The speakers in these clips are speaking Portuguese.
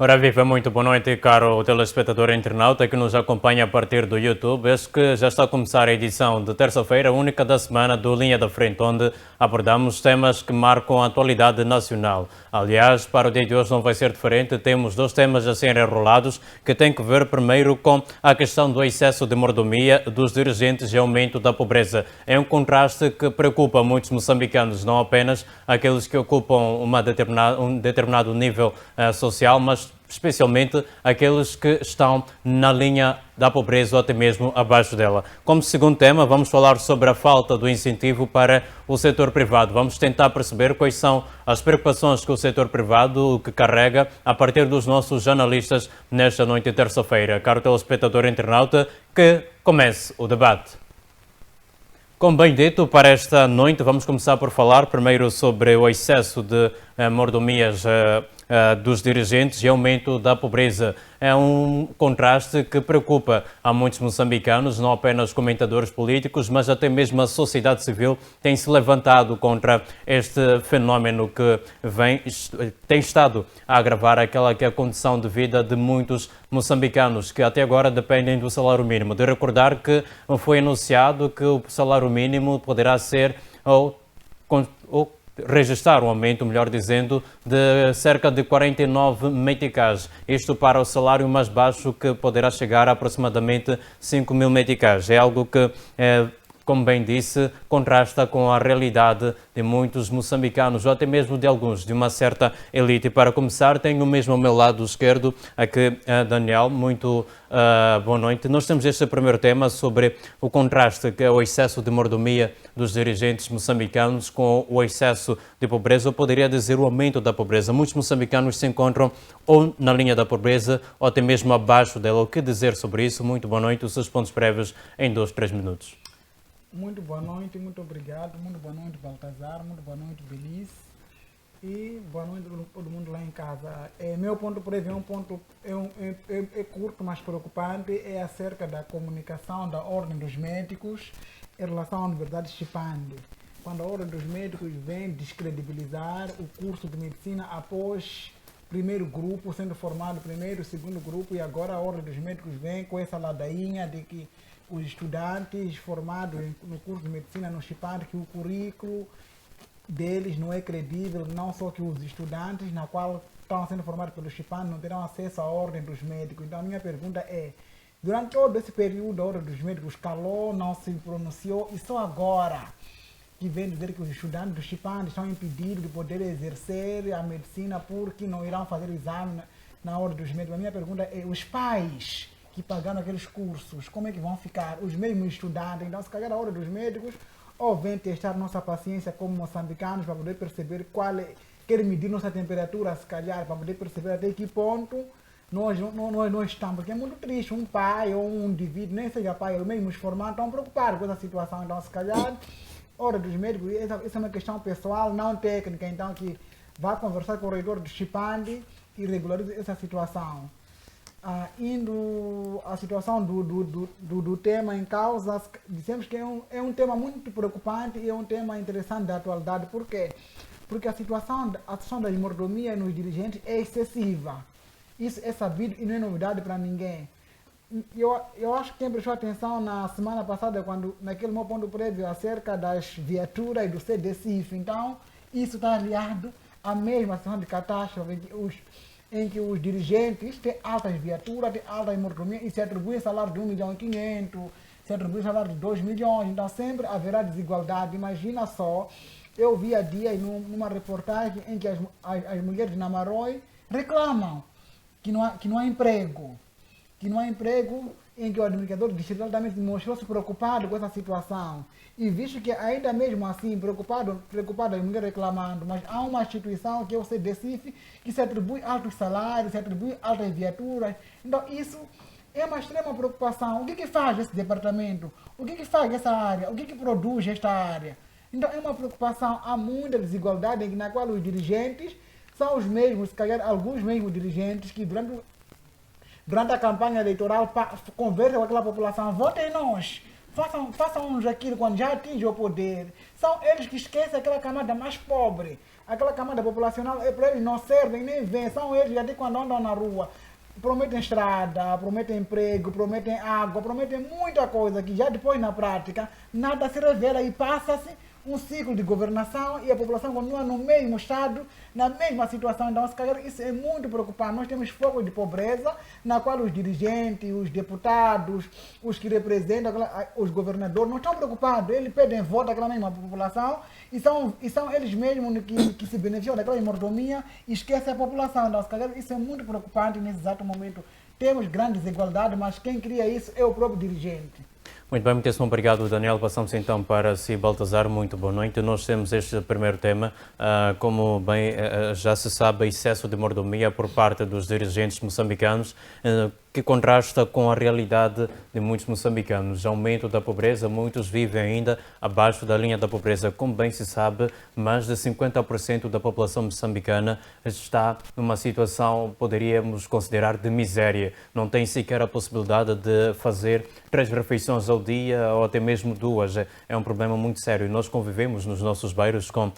Ora viva, muito boa noite, caro telespectador internauta que nos acompanha a partir do YouTube. Eis que já está a começar a edição de terça-feira, única da semana do Linha da Frente, onde abordamos temas que marcam a atualidade nacional. Aliás, para o dia de hoje não vai ser diferente, temos dois temas a serem enrolados que têm que ver primeiro com a questão do excesso de mordomia dos dirigentes e aumento da pobreza. É um contraste que preocupa muitos moçambicanos, não apenas aqueles que ocupam um determinado nível social, mas especialmente aqueles que estão na linha da pobreza ou até mesmo abaixo dela. Como segundo tema, vamos falar sobre a falta do incentivo para o setor privado. Vamos tentar perceber quais são as preocupações que o setor privado que carrega a partir dos nossos jornalistas nesta noite de terça-feira. Caro telespectador internauta, que comece o debate. Como bem dito, para esta noite vamos começar por falar primeiro sobre o excesso de mordomias dos dirigentes e aumento da pobreza. É um contraste que preocupa a muitos moçambicanos, não apenas comentadores políticos, mas até mesmo a sociedade civil tem se levantado contra este fenómeno que tem estado a agravar aquela que é a condição de vida de muitos moçambicanos que até agora dependem do salário mínimo. De recordar que foi anunciado que o salário mínimo poderá ser ou registrar um aumento, melhor dizendo, de cerca de 49 meticais. Isto para o salário mais baixo, que poderá chegar a aproximadamente 5 mil meticais. É algo que, como bem disse, contrasta com a realidade de muitos moçambicanos, ou até mesmo de alguns, de uma certa elite. Para começar, tenho mesmo ao meu lado esquerdo aqui Daniel. Muito boa noite. Nós temos este primeiro tema sobre o contraste, que é o excesso de mordomia dos dirigentes moçambicanos com o excesso de pobreza, ou poderia dizer o aumento da pobreza. Muitos moçambicanos se encontram ou na linha da pobreza ou até mesmo abaixo dela. O que dizer sobre isso? Muito boa noite. Os seus pontos prévios em 2, 3 minutos. Muito boa noite, muito obrigado. Muito boa noite, Baltazar. Muito boa noite, Belize. E boa noite a todo mundo lá em casa. Meu ponto prévio é um ponto é curto, mas preocupante. É acerca da comunicação da Ordem dos Médicos em relação à Universidade de Chipande. Quando a Ordem dos Médicos vem descredibilizar o curso de medicina após primeiro grupo sendo formado, primeiro, segundo grupo, e agora a Ordem dos Médicos vem com essa ladainha de que os estudantes formados no curso de medicina no Chipande, que o currículo deles não é credível, não só que os estudantes na qual estão sendo formados pelo Chipande não terão acesso à Ordem dos Médicos. Então a minha pergunta é, durante todo esse período a Ordem dos Médicos calou, não se pronunciou, e só agora que vem dizer que os estudantes do Chipande estão impedidos de poder exercer a medicina porque não irão fazer exame na Ordem dos Médicos. A minha pergunta é, os pais que pagaram aqueles cursos, como é que vão ficar? Os mesmos estudantes, então se calhar a Ordem dos Médicos ou vem testar nossa paciência como moçambicanos para poder perceber quer medir nossa temperatura, se calhar, para poder perceber até que ponto nós estamos, porque é muito triste, um pai ou um indivíduo, nem seja pai, ou mesmo os formados, estão preocupados com essa situação, então se calhar, Ordem dos Médicos, essa é uma questão pessoal, não técnica, então que vá conversar com o reitor do Chipande e regularize essa situação. Indo à situação do tema em causa, dissemos que é um tema muito preocupante e é um tema interessante da atualidade. Por quê? Porque a situação da mordomia nos dirigentes é excessiva. Isso é sabido e não é novidade para ninguém. Eu acho que quem prestou atenção na semana passada, quando naquele meu ponto prévio acerca das viaturas e do CDCIF, então isso está aliado à mesma situação de catástrofe em que os dirigentes têm altas viaturas, têm altas mordomias e se atribuem salário de 1.500.000, se atribuem salário de 2 milhões, então sempre haverá desigualdade. Imagina só, eu vi há dias numa reportagem em que as mulheres de Namaroi reclamam que não há emprego, em que o administrador distrital também mostrou-se preocupado com essa situação. E visto que ainda mesmo assim, preocupado as mulheres reclamando, mas há uma instituição que é o CDCIF, que se atribui altos salários, se atribui altas viaturas. Então isso é uma extrema preocupação. O que faz esse departamento? O que faz essa área? O que produz esta área? Então é uma preocupação, há muita desigualdade na qual os dirigentes são os mesmos, se calhar alguns mesmos dirigentes que durante a campanha eleitoral conversam com aquela população, votem em nós, façam aquilo quando já atingem o poder. São eles que esquecem aquela camada mais pobre. Aquela camada populacional, para eles não servem nem vêm. São eles que até quando andam na rua prometem estrada, prometem emprego, prometem água, prometem muita coisa que já depois na prática nada se revela e passa-se um ciclo de governação e a população continua no mesmo estado, na mesma situação. Então, se calhar, isso é muito preocupante. Nós temos focos de pobreza, na qual os dirigentes, os deputados, os que representam, os governadores, não estão preocupados. Eles pedem voto daquela mesma população e são eles mesmos que se beneficiam daquela mordomia e esquecem a população. Então, se calhar, isso é muito preocupante nesse exato momento. Temos grande desigualdade, mas quem cria isso é o próprio dirigente. Muito bem, muitíssimo obrigado, Daniel. Passamos então para si, Baltazar. Muito boa noite. Nós temos este primeiro tema. Como bem já se sabe, excesso de mordomia por parte dos dirigentes moçambicanos, que contrasta com a realidade de muitos moçambicanos. Aumento da pobreza, muitos vivem ainda abaixo da linha da pobreza. Como bem se sabe, mais de 50% da população moçambicana está numa situação, poderíamos considerar, de miséria. Não tem sequer a possibilidade de fazer 3 refeições ao dia ou até mesmo 2. É um problema muito sério. Nós convivemos nos nossos bairros com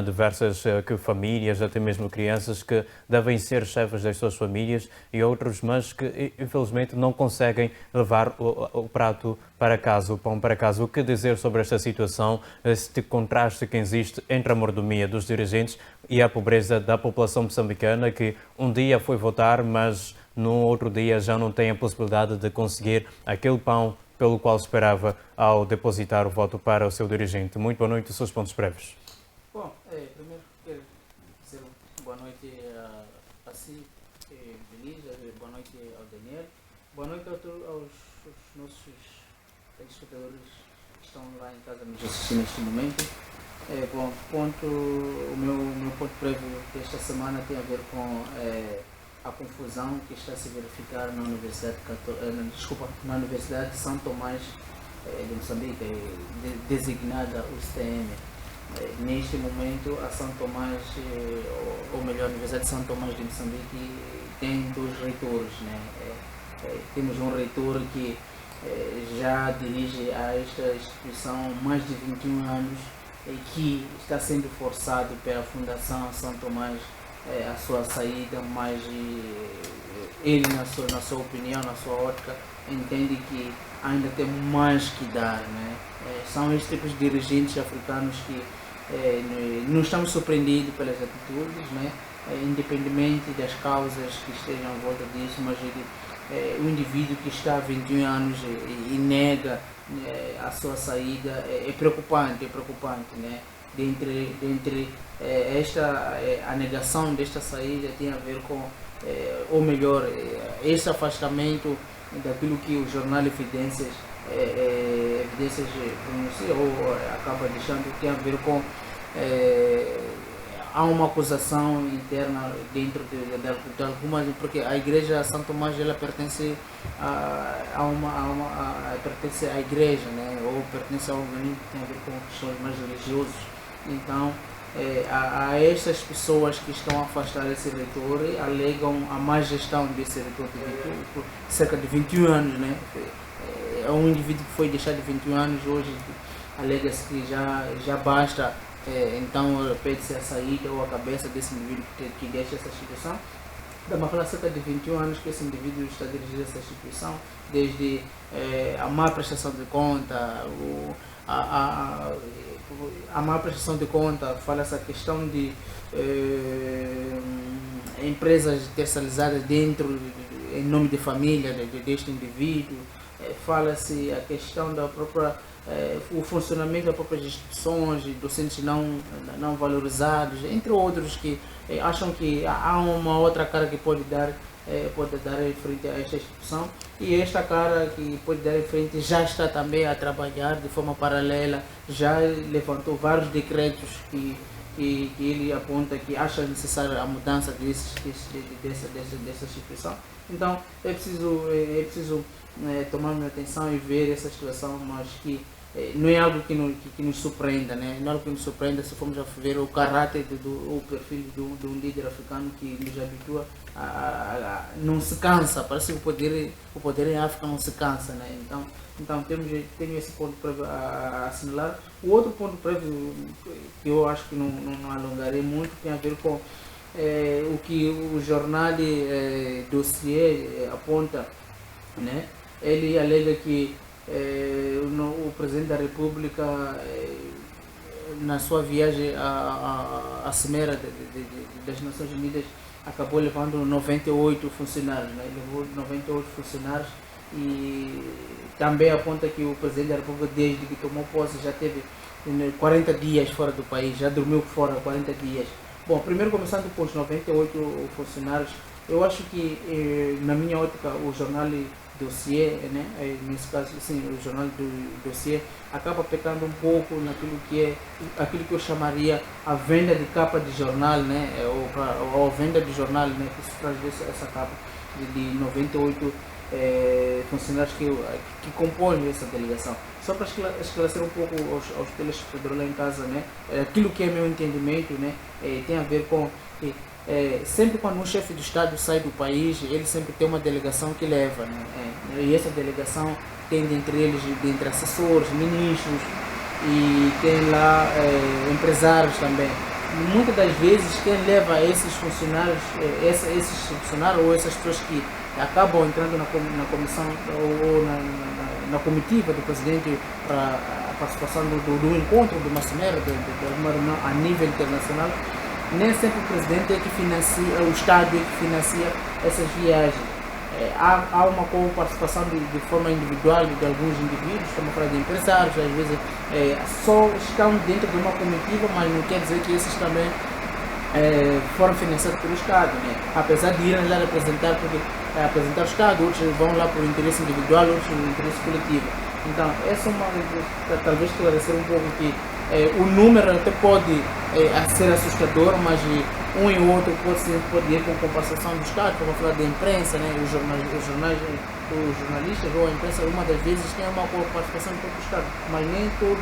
diversas famílias, até mesmo crianças que devem ser chefes das suas famílias e outros, mas que infelizmente não conseguem levar o prato para casa, o pão para casa. O que dizer sobre esta situação, este contraste que existe entre a mordomia dos dirigentes e a pobreza da população moçambicana, que um dia foi votar, mas no outro dia já não tem a possibilidade de conseguir aquele pão pelo qual esperava ao depositar o voto para o seu dirigente. Muito boa noite, os seus pontos breves. Bom, primeiro quero dizer boa noite a si, Belisa, boa noite ao Daniel, boa noite aos nossos telespectadores que estão lá em casa nos assistindo neste momento. O meu ponto prévio desta semana tem a ver com a confusão que está a se verificar na na Universidade de São Tomás de Moçambique, designada UCTM. Neste momento, a São Tomás, ou melhor, a Universidade de São Tomás de Moçambique tem 2 reitores, né? Temos um reitor que já dirige a esta instituição há mais de 21 anos e que está sendo forçado pela Fundação São Tomás a sua saída, mas ele, na sua opinião, na sua ótica, entende que ainda tem mais que dar, né? São estes tipos de dirigentes africanos que não estamos surpreendidos pelas atitudes, né? Independentemente das causas que estejam à volta disso, mas o indivíduo que está há 21 anos e nega a sua saída é preocupante, né? Dentre a negação desta saída tem a ver com, ou melhor, esse afastamento daquilo que o jornal Evidências pronuncia ou acaba deixando, tem a ver com há uma acusação interna dentro de algumas, porque a igreja São Tomás ela pertence pertence à igreja, né, ou pertence a um organismo que tem a ver com questões mais religiosos. Então a estas pessoas que estão a afastar esse reitor alegam a má gestão desse reitor por cerca de 21 anos, né? É um indivíduo que foi deixado de 21 anos, hoje alega-se que já basta, então pede-se a saída ou a cabeça desse indivíduo que deixa essa instituição. Estamos a falar cerca de 21 anos que esse indivíduo está dirigindo essa instituição, desde a má prestação de conta, a má prestação de conta, fala-se a questão de empresas terceirizadas dentro, em nome de família deste indivíduo, fala-se a questão da própria, o funcionamento das próprias instituições, docentes não valorizados, entre outros que acham que há uma outra cara que pode dar em frente a esta instituição, e esta cara que pode dar em frente já está também a trabalhar de forma paralela, já levantou vários decretos que ele aponta que acha necessária a mudança dessa instituição. Então é preciso tomar minha atenção e ver essa situação, mas que não é algo que nos surpreenda, né? Não é algo que nos surpreenda se formos a ver o caráter, o perfil de um líder africano que nos habitua não se cansa, parece que o poder em África não se cansa, né? Então tenho esse ponto prévio a assinalar. O outro ponto prévio que eu acho que não alongarei muito tem a ver com o que o jornal Dossier aponta, né? Ele alega que o presidente da República, na sua viagem à Cimeira das Nações Unidas, acabou levando 98 funcionários, né? Ele levou 98 funcionários e também aponta que o presidente da República, desde que tomou posse, já teve 40 dias fora do país, já dormiu fora 40 dias. Bom, primeiro começando com os 98 funcionários, eu acho que, na minha ótica, o jornal Dossier, né? Nesse caso, sim, o jornal do Dossier acaba pecando um pouco naquilo aquilo que eu chamaria a venda de capa de jornal, né? Ou a venda de jornal, né? Que se traz essa capa de 98 funcionários que compõem essa delegação. Só para esclarecer um pouco aos telespectadores lá em casa, né? Aquilo que é meu entendimento, né? Tem a ver com sempre quando um chefe de Estado sai do país, ele sempre tem uma delegação que leva, né? E essa delegação tem dentre assessores, ministros e tem lá empresários também. Muitas das vezes quem leva esses funcionários, ou essas pessoas que acabam entrando na comissão ou na comitiva do presidente para a participação do encontro de uma cimeira, de uma reunião a nível internacional, nem sempre o presidente é que financia, o Estado é que financia essas viagens. Há uma participação de forma individual de alguns indivíduos, estamos a falar de empresários, às vezes só estão dentro de uma comitiva, mas não quer dizer que esses também foram financiados pelo Estado, né? Apesar de irem lá representar o Estado, outros vão lá por interesse individual, outros por interesse coletivo. Então, essa é talvez esclarecer um pouco que o número até pode ser assustador, mas um e outro pode ir com compensação do Estado. Vamos falar da imprensa, né? Os jornalistas ou a imprensa, uma das vezes tem uma participação do próprio Estado, mas nem todo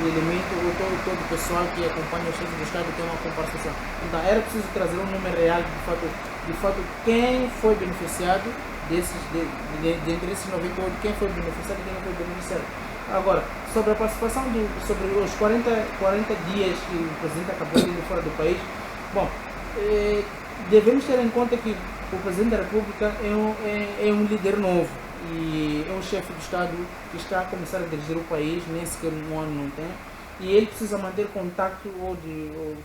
elemento ou todo o pessoal que acompanha o chefe do Estado tem uma compensação. Então era preciso trazer um número real de fato quem foi beneficiado dentre esses 98, quem foi beneficiado e quem não foi beneficiado. Agora, sobre a participação, sobre os 40 dias que o presidente acabou de ir fora do país, bom, devemos ter em conta que o presidente da República é um líder novo e é um chefe de Estado que está a começar a dirigir o país, nem sequer um ano não tem, e ele precisa manter contato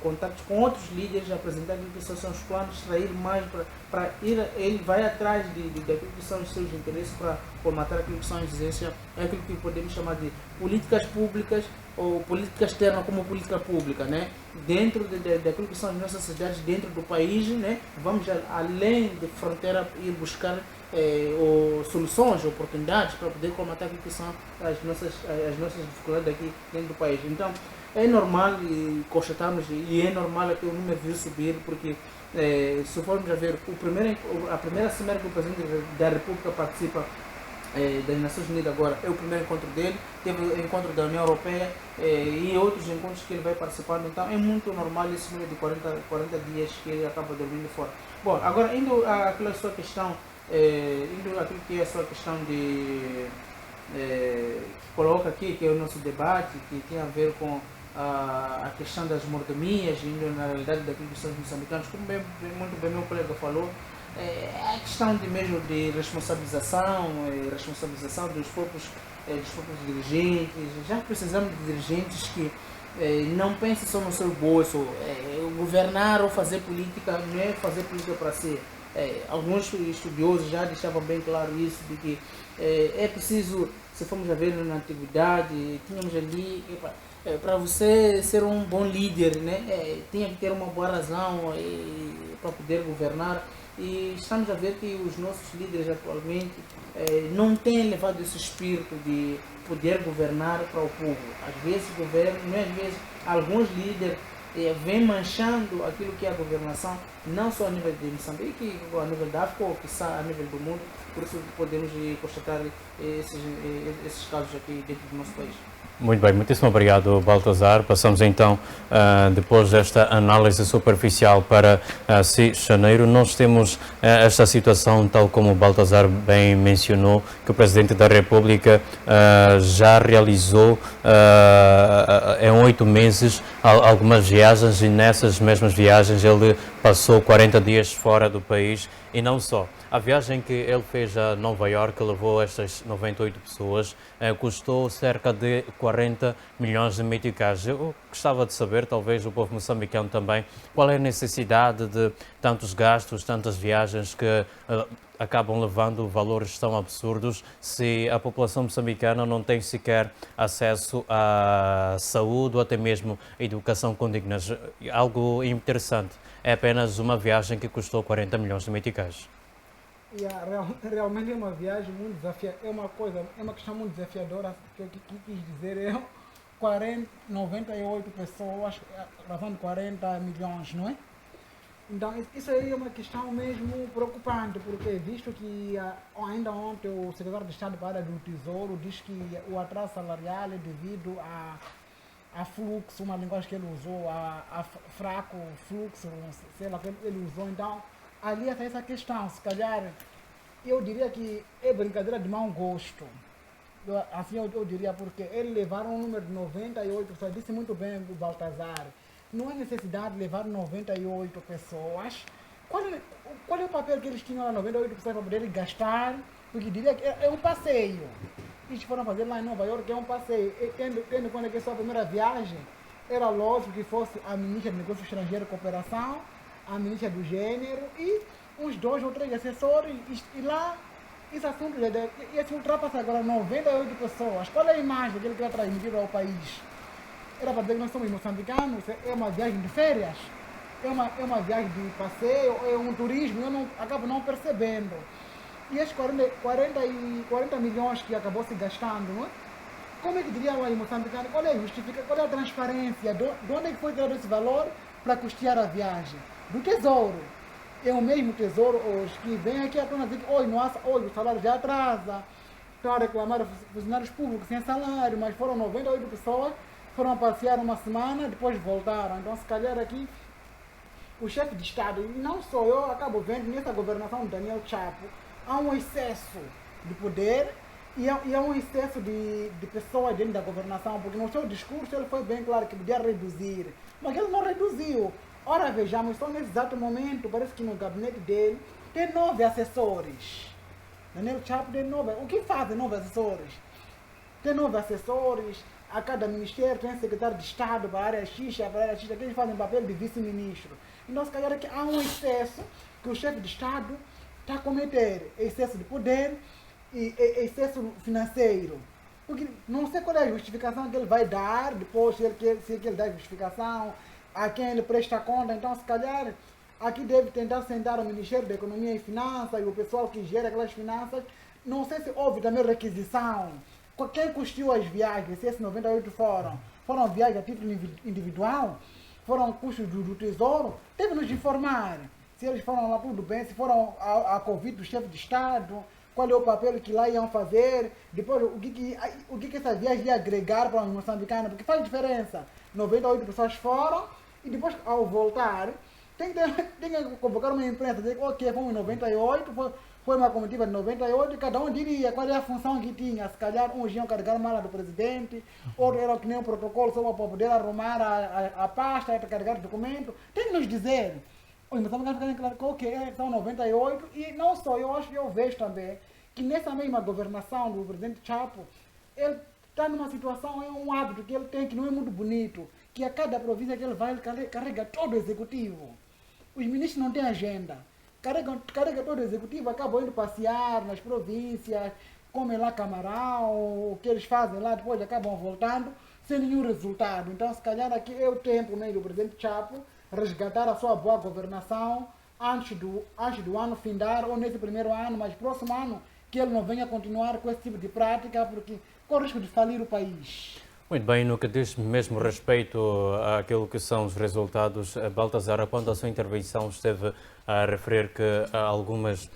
contatos com outros líderes, apresentar aquilo que são os planos, extrair mais para ir, ele vai atrás daquilo que são os seus interesses para formatar aquilo que são as exigências, é aquilo que podemos chamar de políticas públicas ou política externa como política pública, né? Dentro daquilo que são as nossas cidades, dentro do país, né? Vamos além de fronteira ir buscar soluções, oportunidades para poder combater aquilo que são as nossas dificuldades aqui dentro do país. Então, é normal constatarmos e é normal que o número vir subir, porque se formos a ver, a primeira cimeira que o presidente da República participa das Nações Unidas agora é o primeiro encontro dele, teve o encontro da União Europeia e outros encontros que ele vai participando, então é muito normal esse número de 40 dias que ele acaba dormindo fora. Bom, agora indo àquela sua questão, indo àquilo que é a sua questão que coloca aqui, que é o nosso debate, que tem a ver com a questão das mordomias, indo na realidade daquilo que são os moçambicanos, como muito bem meu colega falou, a questão de responsabilização dos próprios dirigentes. Já precisamos de dirigentes que não pensem só no seu bolso. Governar ou fazer política não é fazer política para si. Alguns estudiosos já deixavam bem claro isso, de que é preciso, se formos a ver na antiguidade, tínhamos ali, para você ser um bom líder, né, tinha que ter uma boa razão para poder governar. E estamos a ver que os nossos líderes atualmente não têm levado esse espírito de poder governar para o povo. Às vezes governam, às vezes alguns líderes vem manchando aquilo que é a governação, não só a nível de Moçambique, a nível da África, ou quiçá a nível do mundo. Por isso podemos constatar esses casos aqui dentro do nosso país. Muito bem, muitíssimo obrigado, Baltazar. Passamos então, depois desta análise superficial para janeiro, nós temos esta situação, tal como o Baltazar bem mencionou, que o Presidente da República já realizou em 8 meses algumas viagens, e nessas mesmas viagens ele passou 40 dias fora do país. E não só. A viagem que ele fez a Nova Iorque, levou estas 98 pessoas, custou cerca de 40 milhões de meticais. Eu gostava de saber, talvez o povo moçambicano também, qual é a necessidade de tantos gastos, tantas viagens que acabam levando valores tão absurdos, se a população moçambicana não tem sequer acesso à saúde ou até mesmo à educação condignas. Algo interessante. É apenas uma viagem que custou 40 milhões de meticais. Realmente é uma viagem muito desafiadora, é uma questão muito desafiadora, que eu quis dizer, 98 pessoas, levando 40 milhões, não é? Então, isso aí é uma questão mesmo preocupante, porque visto que ainda ontem o secretário de Estado para a área do Tesouro diz que o atraso salarial é devido a fluxo, uma linguagem que ele usou, a fraco fluxo, sei lá, que ele usou. Então, ali está essa questão. Se calhar, eu diria que é brincadeira de mau gosto. Eu diria, porque ele levaram um número de 98 pessoas, disse muito bem o Baltazar. Não há necessidade de levar 98 pessoas. Qual é o papel que eles tinham lá, 98 pessoas, para poderem gastar? Porque diria que é um passeio. Eles foram fazer lá em Nova Iorque, é um passeio. E tendo em conta que é sua primeira viagem, era lógico que fosse a ministra de Negócios Estrangeiros e Cooperação, a ministra do Gênero e uns 2 ou 3 assessores. E lá, esse assunto ia se ultrapassar agora 98 pessoas. Qual é a imagem que ele quer transmitir ao país? Era para dizer que nós somos moçambicanos, é uma viagem de férias, é uma viagem de passeio, é um turismo, eu acabo não percebendo. E esses 40 milhões que acabou se gastando, não é? Como é que diria o moçambicano? Qual é a justificação, qual é a transparência? De onde é que foi tirado esse valor para custear a viagem? Do Tesouro. É o mesmo Tesouro hoje que vem aqui a tona dizer que hoje o salário já atrasa, estão a reclamar funcionários públicos sem salário, mas foram 98 pessoas, foram passear uma semana, depois voltaram. Então, se calhar aqui, o chefe de Estado, e não só eu, acabo vendo nessa governação de Daniel Chapo, há um excesso de poder e há um excesso de pessoas dentro da governação, porque no seu discurso ele foi bem claro que podia reduzir, mas ele não reduziu. Ora, vejamos, só nesse exato momento, parece que no gabinete dele tem 9 assessores. Daniel Chapo tem 9. O que fazem 9 assessores? Tem 9 assessores. A cada ministério tem secretário de Estado para a área X, que eles fazem papel de vice-ministro. Então, se calhar, que há um excesso que o chefe de Estado está a cometer, excesso de poder e excesso financeiro. Porque não sei qual é a justificação que ele vai dar, depois se ele dá justificação, a quem ele presta conta. Então, se calhar, aqui deve tentar sentar o Ministério da Economia e Finanças e o pessoal que gera aquelas finanças. Não sei se houve também requisição. Quem custeou as viagens, se esses 98 foram viagens a título individual, foram custos do Tesouro, deve nos informar. Se eles foram lá tudo bem, se foram a convite do chefe de Estado, qual é o papel que lá iam fazer, depois o que essa viagem ia agregar para os moçambicanos, porque faz diferença. 98 pessoas foram e depois ao voltar, tem que convocar uma imprensa, dizer que ok, fomos 98, foi uma comitiva de 98 e cada um diria qual é a função que tinha. Se calhar uns iam carregar mala do presidente, outros era que nem um protocolo só para poder arrumar a pasta, para carregar documento. Tem que nos dizer. Os moçambicanos ficarem claro que ok, são 98 e não só, eu acho que eu vejo também que nessa mesma governação do presidente Chapo, ele está numa situação, é um hábito que ele tem que não é muito bonito, que a cada província que ele vai, ele carrega todo o executivo. Os ministros não têm agenda. Carrega todo o executivo, acabam indo passear nas províncias, comem lá camarão, o que eles fazem lá, depois acabam voltando sem nenhum resultado. Então, se calhar aqui é o tempo meio do presidente Chapo resgatar a sua boa governação antes do ano findar, ou nesse primeiro ano, mas próximo ano, que ele não venha continuar com esse tipo de prática, porque corre o risco de falir o país. Muito bem, no que diz mesmo respeito àquilo que são os resultados, Baltazar, quando a sua intervenção esteve a referir que algumas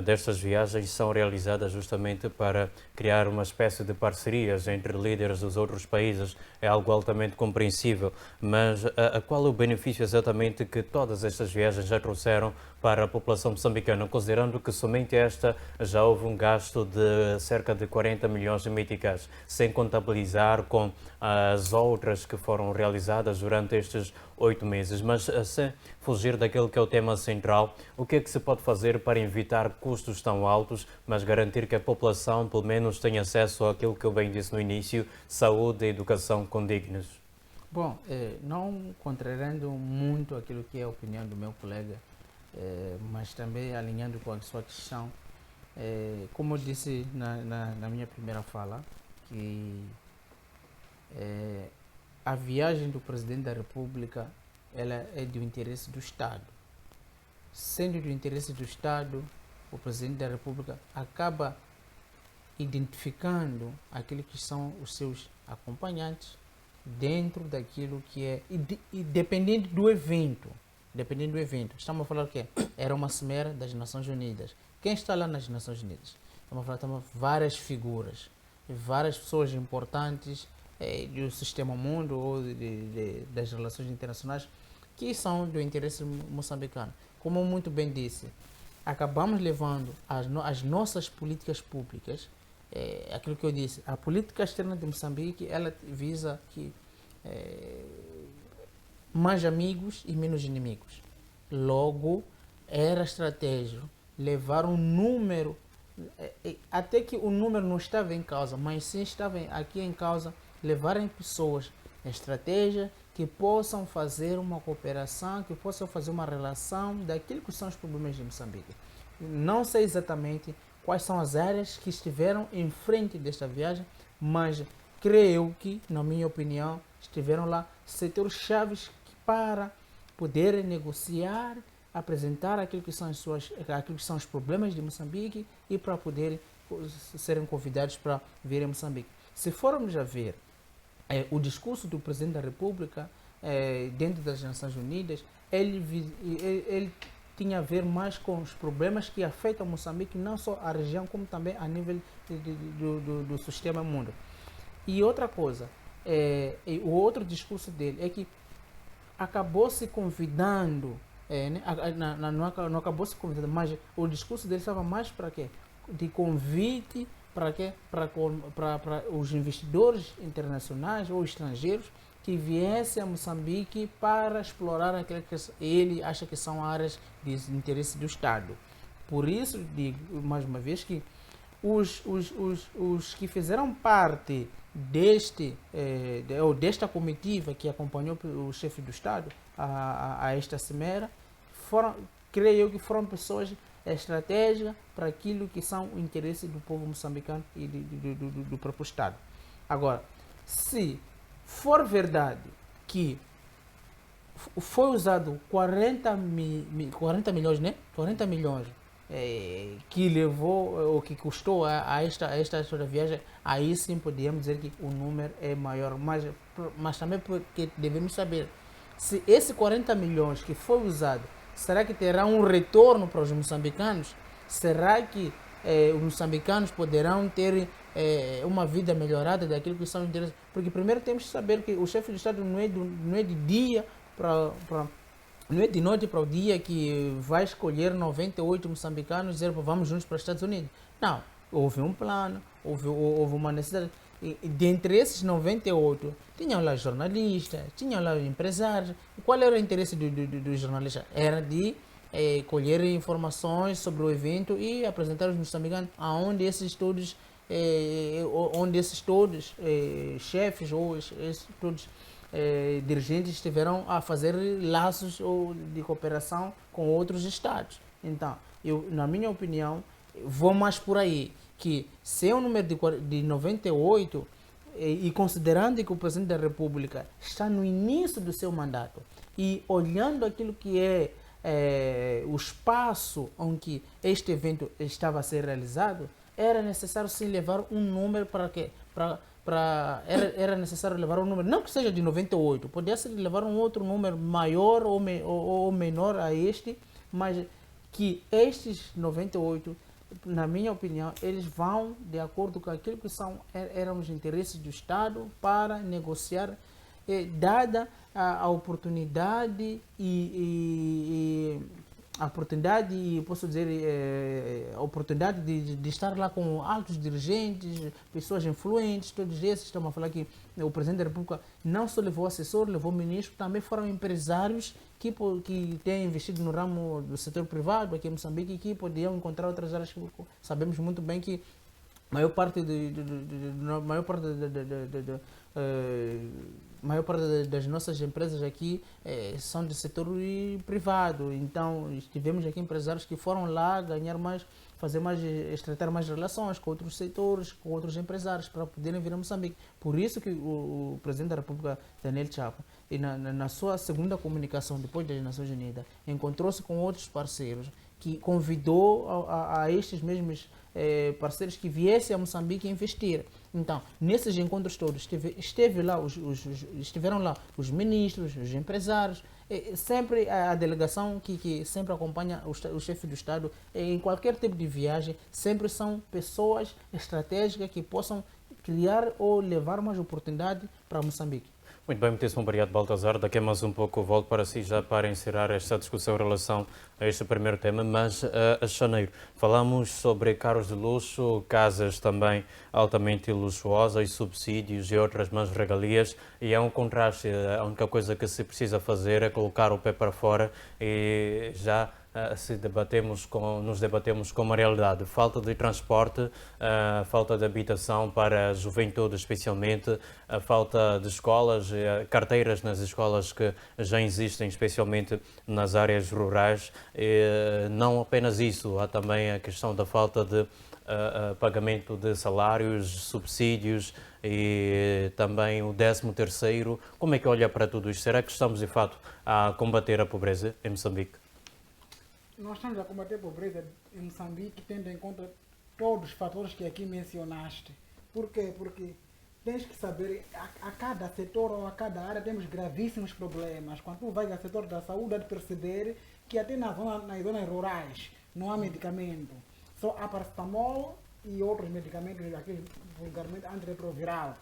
destas viagens são realizadas justamente para criar uma espécie de parcerias entre líderes dos outros países, é algo altamente compreensível, mas qual é o benefício exatamente que todas estas viagens já trouxeram para a população moçambicana, considerando que somente esta já houve um gasto de cerca de 40 milhões de meticais, sem contabilizar com as outras que foram realizadas durante estes 8 meses. Mas sem fugir daquele que é o tema central, o que é que se pode fazer para evitar custos tão altos, mas garantir que a população pelo menos tenha acesso àquilo que eu bem disse no início, saúde e educação condignas? Bom, não contrariando muito aquilo que é a opinião do meu colega, mas também alinhando com a sua questão, como eu disse na minha primeira fala, que a viagem do Presidente da República ela é do interesse do Estado. Sendo do interesse do Estado, o Presidente da República acaba identificando aquilo que são os seus acompanhantes dentro daquilo que é, e dependendo do evento, estamos a falar o quê? Era uma cimeira das Nações Unidas. Quem está lá nas Nações Unidas? Estamos a falar de várias figuras, várias pessoas importantes do sistema mundo ou das relações internacionais que são do interesse moçambicano. Como muito bem disse, acabamos levando as nossas políticas públicas, aquilo que eu disse, a política externa de Moçambique, ela visa que mais amigos e menos inimigos. Logo, era estratégico levar um número, até que o número não estava em causa, mas sim estava aqui em causa, levarem pessoas a estratégia que possam fazer uma cooperação, que possam fazer uma relação daquilo que são os problemas de Moçambique. Não sei exatamente quais são as áreas que estiveram em frente desta viagem, mas creio que, na minha opinião, estiveram lá setores chaves para poderem negociar, apresentar aquilo que são os problemas de Moçambique e para poderem serem convidados para vir a Moçambique. Se formos a ver o discurso do Presidente da República dentro das Nações Unidas, ele tinha a ver mais com os problemas que afetam Moçambique, não só a região, como também a nível do sistema mundo. E outra coisa, o outro discurso dele é que acabou se convidando, não acabou se convidando, mas o discurso dele estava mais para quê? De convite para quê? Para os investidores internacionais ou estrangeiros que viessem a Moçambique para explorar aquilo que ele acha que são áreas de interesse do Estado. Por isso, digo mais uma vez que os que fizeram parte desta comitiva que acompanhou o chefe do Estado a esta cimeira, creio eu que foram pessoas estratégicas para aquilo que são o interesse do povo moçambicano e do próprio Estado. Agora, se for verdade que foi usado 40 milhões, né? 40 milhões que levou ou que custou a esta viagem, aí sim podíamos dizer que o número é maior, mas também porque devemos saber se esse 40 milhões que foi usado, será que terá um retorno para os moçambicanos? Será que os moçambicanos poderão ter uma vida melhorada daquilo que são interesses? Porque primeiro temos que saber que o chefe de Estado não é de dia não é de noite para o dia que vai escolher 98 moçambicanos e dizer vamos juntos para os Estados Unidos. Não, houve um plano, houve uma necessidade. E dentre esses 98, tinham lá jornalistas, tinham lá empresários. E qual era o interesse dos jornalistas? Era de colher informações sobre o evento e apresentar os moçambicanos aonde esses todos, chefes ou esses todos dirigentes estiveram a fazer laços de cooperação com outros estados. Então, na minha opinião, vou mais por aí, que se é um número de 98, e considerando que o Presidente da República está no início do seu mandato, e olhando aquilo que é o espaço em que este evento estava a ser realizado, era necessário sim levar um número para era necessário levar um número, não que seja de 98, podia ser levar um outro número maior ou menor a este, mas que estes 98, na minha opinião, eles vão de acordo com aquilo que eram os interesses do Estado para negociar, dada a oportunidade a oportunidade, posso dizer, a oportunidade de estar lá com altos dirigentes, pessoas influentes, todos esses. Estamos a falar que o Presidente da República não só levou assessor, levou ministro, também foram empresários que têm investido no ramo do setor privado aqui em Moçambique e que podiam encontrar outras áreas. Sabemos muito bem que maior parte das nossas empresas aqui são do setor privado. Então, tivemos aqui empresários que foram lá ganhar mais, estreitar mais relações com outros setores, com outros empresários, para poderem vir a Moçambique. Por isso que o Presidente da República, Daniel Chapo, e na sua segunda comunicação, depois das Nações Unidas, encontrou-se com outros parceiros, que convidou a estes mesmos parceiros que viessem a Moçambique investir. Então, nesses encontros todos, estiveram lá os ministros, os empresários, sempre a delegação que sempre acompanha o chefe do Estado em qualquer tipo de viagem, sempre são pessoas estratégicas que possam criar ou levar mais oportunidade para Moçambique. Muito bem, muitíssimo obrigado, Baltazar. Daqui a mais um pouco volto para si já para encerrar esta discussão em relação a este primeiro tema, mas a janeiro falamos sobre carros de luxo, casas também altamente luxuosas, subsídios e outras mais regalias, e é um contraste. A única coisa que se precisa fazer é colocar o pé para fora e já nos debatemos com a realidade. Falta de transporte, falta de habitação para a juventude especialmente, a falta de escolas, carteiras nas escolas que já existem, especialmente nas áreas rurais. Não apenas isso, há também a questão da falta de pagamento de salários, subsídios e também o 13º. Como é que olha para tudo isto? Será que estamos de fato a combater a pobreza em Moçambique? Nós estamos a combater a pobreza em Moçambique tendo em conta todos os fatores que aqui mencionaste. Por quê? Porque tens que saber, a cada setor ou a cada área temos gravíssimos problemas. Quando tu vais ao setor da saúde, há de perceber que até nas zonas rurais não há medicamento. Só há paracetamol e outros medicamentos, aqueles vulgarmente antirretroviral.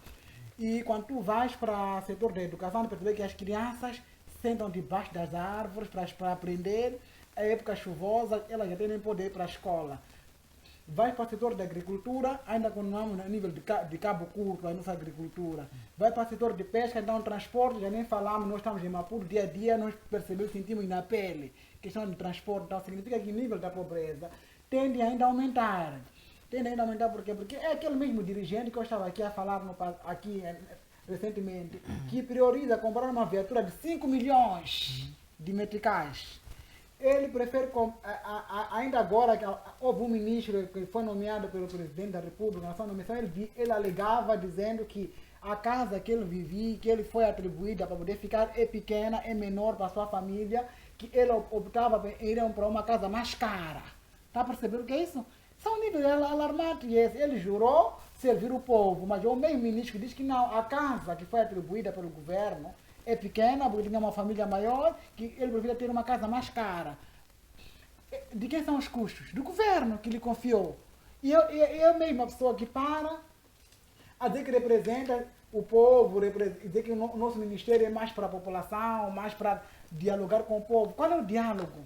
E quando tu vais para o setor da educação, tu percebes que as crianças sentam debaixo das árvores para aprender. A época chuvosa, elas já têm nem poder ir para a escola. Vai para o setor da agricultura, ainda continuamos no nível de cabo curto, a nossa agricultura. Vai para o setor de pesca, então transporte, já nem falamos, nós estamos em Maputo, dia a dia, nós percebemos, sentimos na pele, questão de transporte, então significa que o nível da pobreza tende ainda a aumentar. Tende ainda a aumentar por quê? Porque é aquele mesmo dirigente que eu estava aqui a falar recentemente, que prioriza comprar uma viatura de 5 milhões de meticais. Ele prefere, ainda agora, que houve um ministro que foi nomeado pelo Presidente da República, na sua nomeação, ele alegava dizendo que a casa que ele vivia, que ele foi atribuída para poder ficar, é pequena, é menor para a sua família, que ele optava por ir para uma casa mais cara. Está percebendo o que é isso? São níveis alarmantes. Ele jurou servir o povo, mas o mesmo ministro que diz que não, a casa que foi atribuída pelo governo é pequena, porque tinha uma família maior, que ele prefere ter uma casa mais cara. De quem são os custos? Do governo que lhe confiou. E eu mesmo, a pessoa que para a dizer que representa o povo, dizer que o nosso ministério é mais para a população, mais para dialogar com o povo. Qual é o diálogo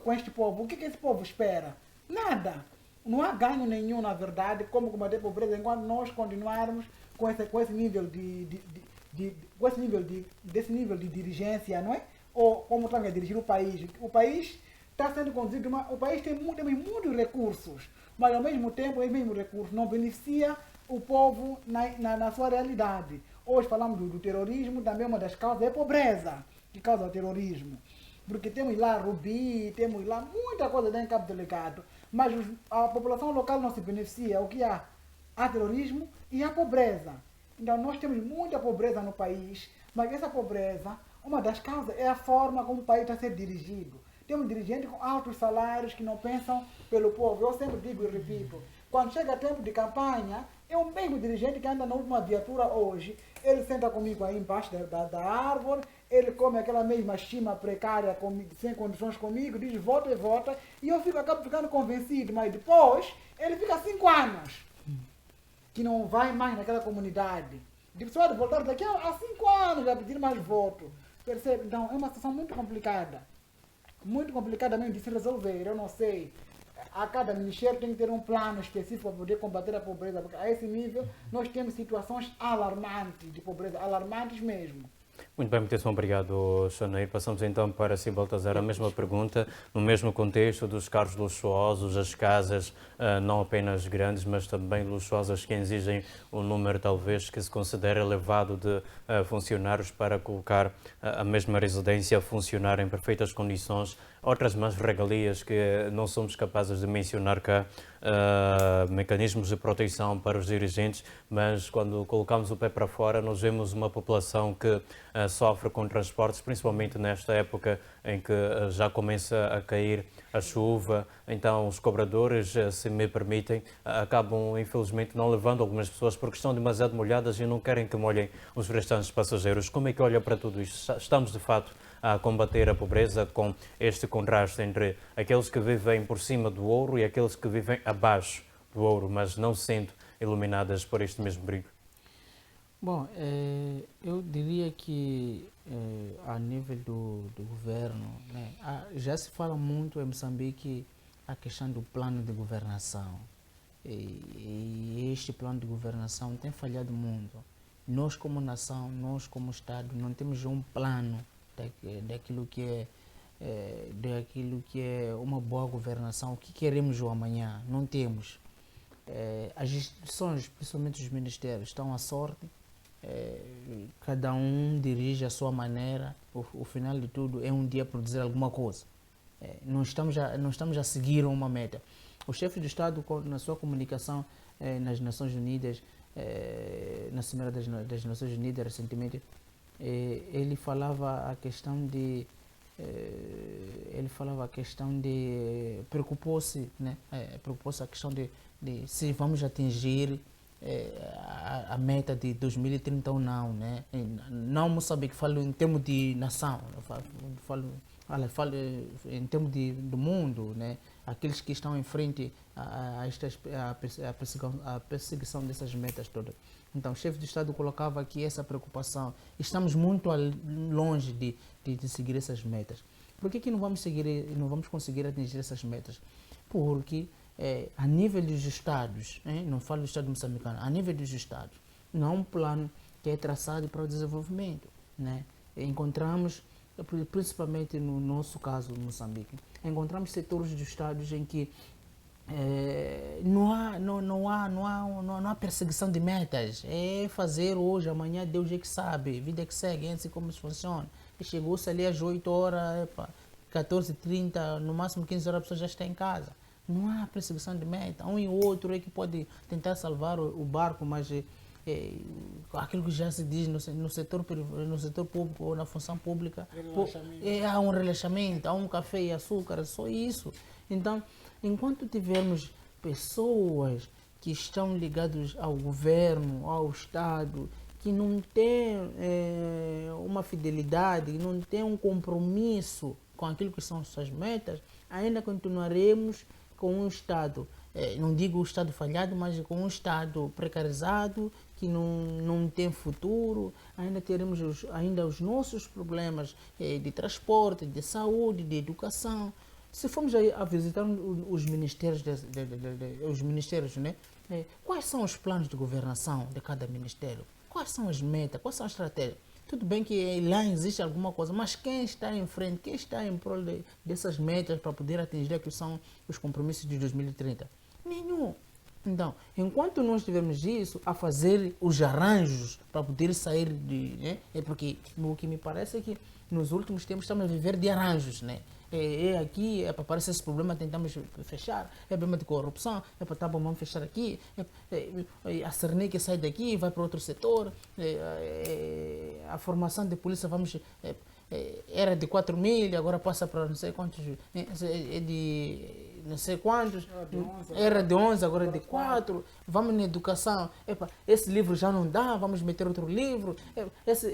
com este povo? O que esse povo espera? Nada. Não há ganho nenhum, na verdade, como combater a pobreza, enquanto nós continuarmos com esse nível desse nível de dirigência, não é? Ou como estamos a dirigir o país. O país está sendo conduzido, o país tem muitos recursos, mas ao mesmo tempo, esse mesmo recurso não beneficia o povo na sua realidade. Hoje falamos do terrorismo, também uma das causas é a pobreza que causa o terrorismo. Porque temos lá Rubi, temos lá muita coisa dentro do Cabo Delegado, mas a população local não se beneficia. O que há? Há terrorismo e há pobreza. Então nós temos muita pobreza no país, mas essa pobreza, uma das causas é a forma como o país está a ser dirigido. Temos dirigentes com altos salários que não pensam pelo povo. Eu sempre digo e repito, quando chega tempo de campanha, É o mesmo dirigente que anda na última viatura hoje. Ele senta comigo aí embaixo da árvore, ele come aquela mesma estima precária, sem condições comigo, diz vota e vota, e eu acabo ficando convencido, mas depois ele fica 5 anos que não vai mais naquela comunidade. Digo, só de voltar daqui a 5 anos a pedir mais voto. Percebe? Então é uma situação muito complicada mesmo de se resolver, eu não sei. A cada ministério tem que ter um plano específico para poder combater a pobreza, porque a esse nível nós temos situações alarmantes de pobreza, alarmantes mesmo. Muito bem, muitíssimo obrigado, Xanei. Passamos então para si, Baltazar, a mesma pergunta, no mesmo contexto dos carros luxuosos, as casas não apenas grandes, mas também luxuosas, que exigem um número talvez que se considera elevado de funcionários para colocar a mesma residência a funcionar em perfeitas condições. Outras mais regalias que não somos capazes de mencionar cá, mecanismos de proteção para os dirigentes, mas quando colocamos o pé para fora nós vemos uma população que sofre com transportes, principalmente nesta época em que já começa a cair a chuva. Então os cobradores, se me permitem, acabam infelizmente não levando algumas pessoas porque estão demasiado molhadas e não querem que molhem os restantes passageiros. Como é que olha para tudo isto? Estamos de fato a combater a pobreza com este contraste entre aqueles que vivem por cima do ouro e aqueles que vivem abaixo do ouro, mas não sendo iluminadas por este mesmo brilho? Bom, eu diria que a nível do governo, né, já se fala muito em Moçambique a questão do plano de governação. E este plano de governação tem falhado muito. Nós como nação, nós como Estado, não temos um plano daquilo que é uma boa governação, o que queremos o amanhã, não temos. As instituições, principalmente os ministérios, estão à sorte, cada um dirige a sua maneira, o final de tudo é um dia produzir alguma coisa. Não estamos a seguir uma meta. O chefe do Estado, na sua comunicação nas Nações Unidas, na Cimeira das Nações Unidas recentemente, ele falava a questão de preocupou-se, né? Preocupou-se a questão de se vamos atingir a meta de 2030 ou não, né? Não Moçambique, falo em termos de nação, falo em termos do mundo, né? Aqueles que estão em frente a perseguição dessas metas todas. Então, o chefe de Estado colocava aqui essa preocupação. Estamos muito longe de seguir essas metas. Por que não vamos conseguir atingir essas metas? Porque a nível dos Estados, não falo do Estado moçambicano, a nível dos Estados, não há um plano que é traçado para o desenvolvimento, né? Encontramos, principalmente no nosso caso, Moçambique, encontramos setores dos Estados em que não há perseguição de metas. É fazer hoje, amanhã Deus é que sabe, vida é que segue, é assim como isso funciona. E chegou-se ali às 8 horas, 14h30, no máximo 15 horas a pessoa já está em casa. Não há perseguição de meta. Um e outro é que pode tentar salvar o barco, mas aquilo que já se diz no setor público ou na função pública, há um relaxamento, há um café e açúcar, só isso. Então, enquanto tivermos pessoas que estão ligadas ao governo, ao Estado, que não têm uma fidelidade, não têm um compromisso com aquilo que são suas metas, ainda continuaremos com um Estado, não digo o Estado falhado, mas com um Estado precarizado, que não tem futuro. Ainda teremos os nossos problemas de transporte, de saúde, de educação. Se formos a visitar os ministérios, né? Quais são os planos de governação de cada ministério? Quais são as metas? Quais são as estratégias? Tudo bem que lá existe alguma coisa, mas quem está em frente, quem está em prol dessas metas para poder atingir aquilo que são os compromissos de 2030? Nenhum. Então, enquanto nós tivermos isso, a fazer os arranjos para poder sair né? Porque o que me parece é que nos últimos tempos estamos a viver de arranjos, né? Aqui, para aparecer esse problema, tentamos fechar. É problema de corrupção, tá bom, vamos fechar aqui. A Cernic sai daqui, vai para outro setor. A formação de polícia, era de 4.000, agora passa para não sei quantos. não sei quantos, Era de 11, era de 11, agora é de 4, vamos na educação, epa, esse livro já não dá, vamos meter outro livro, essa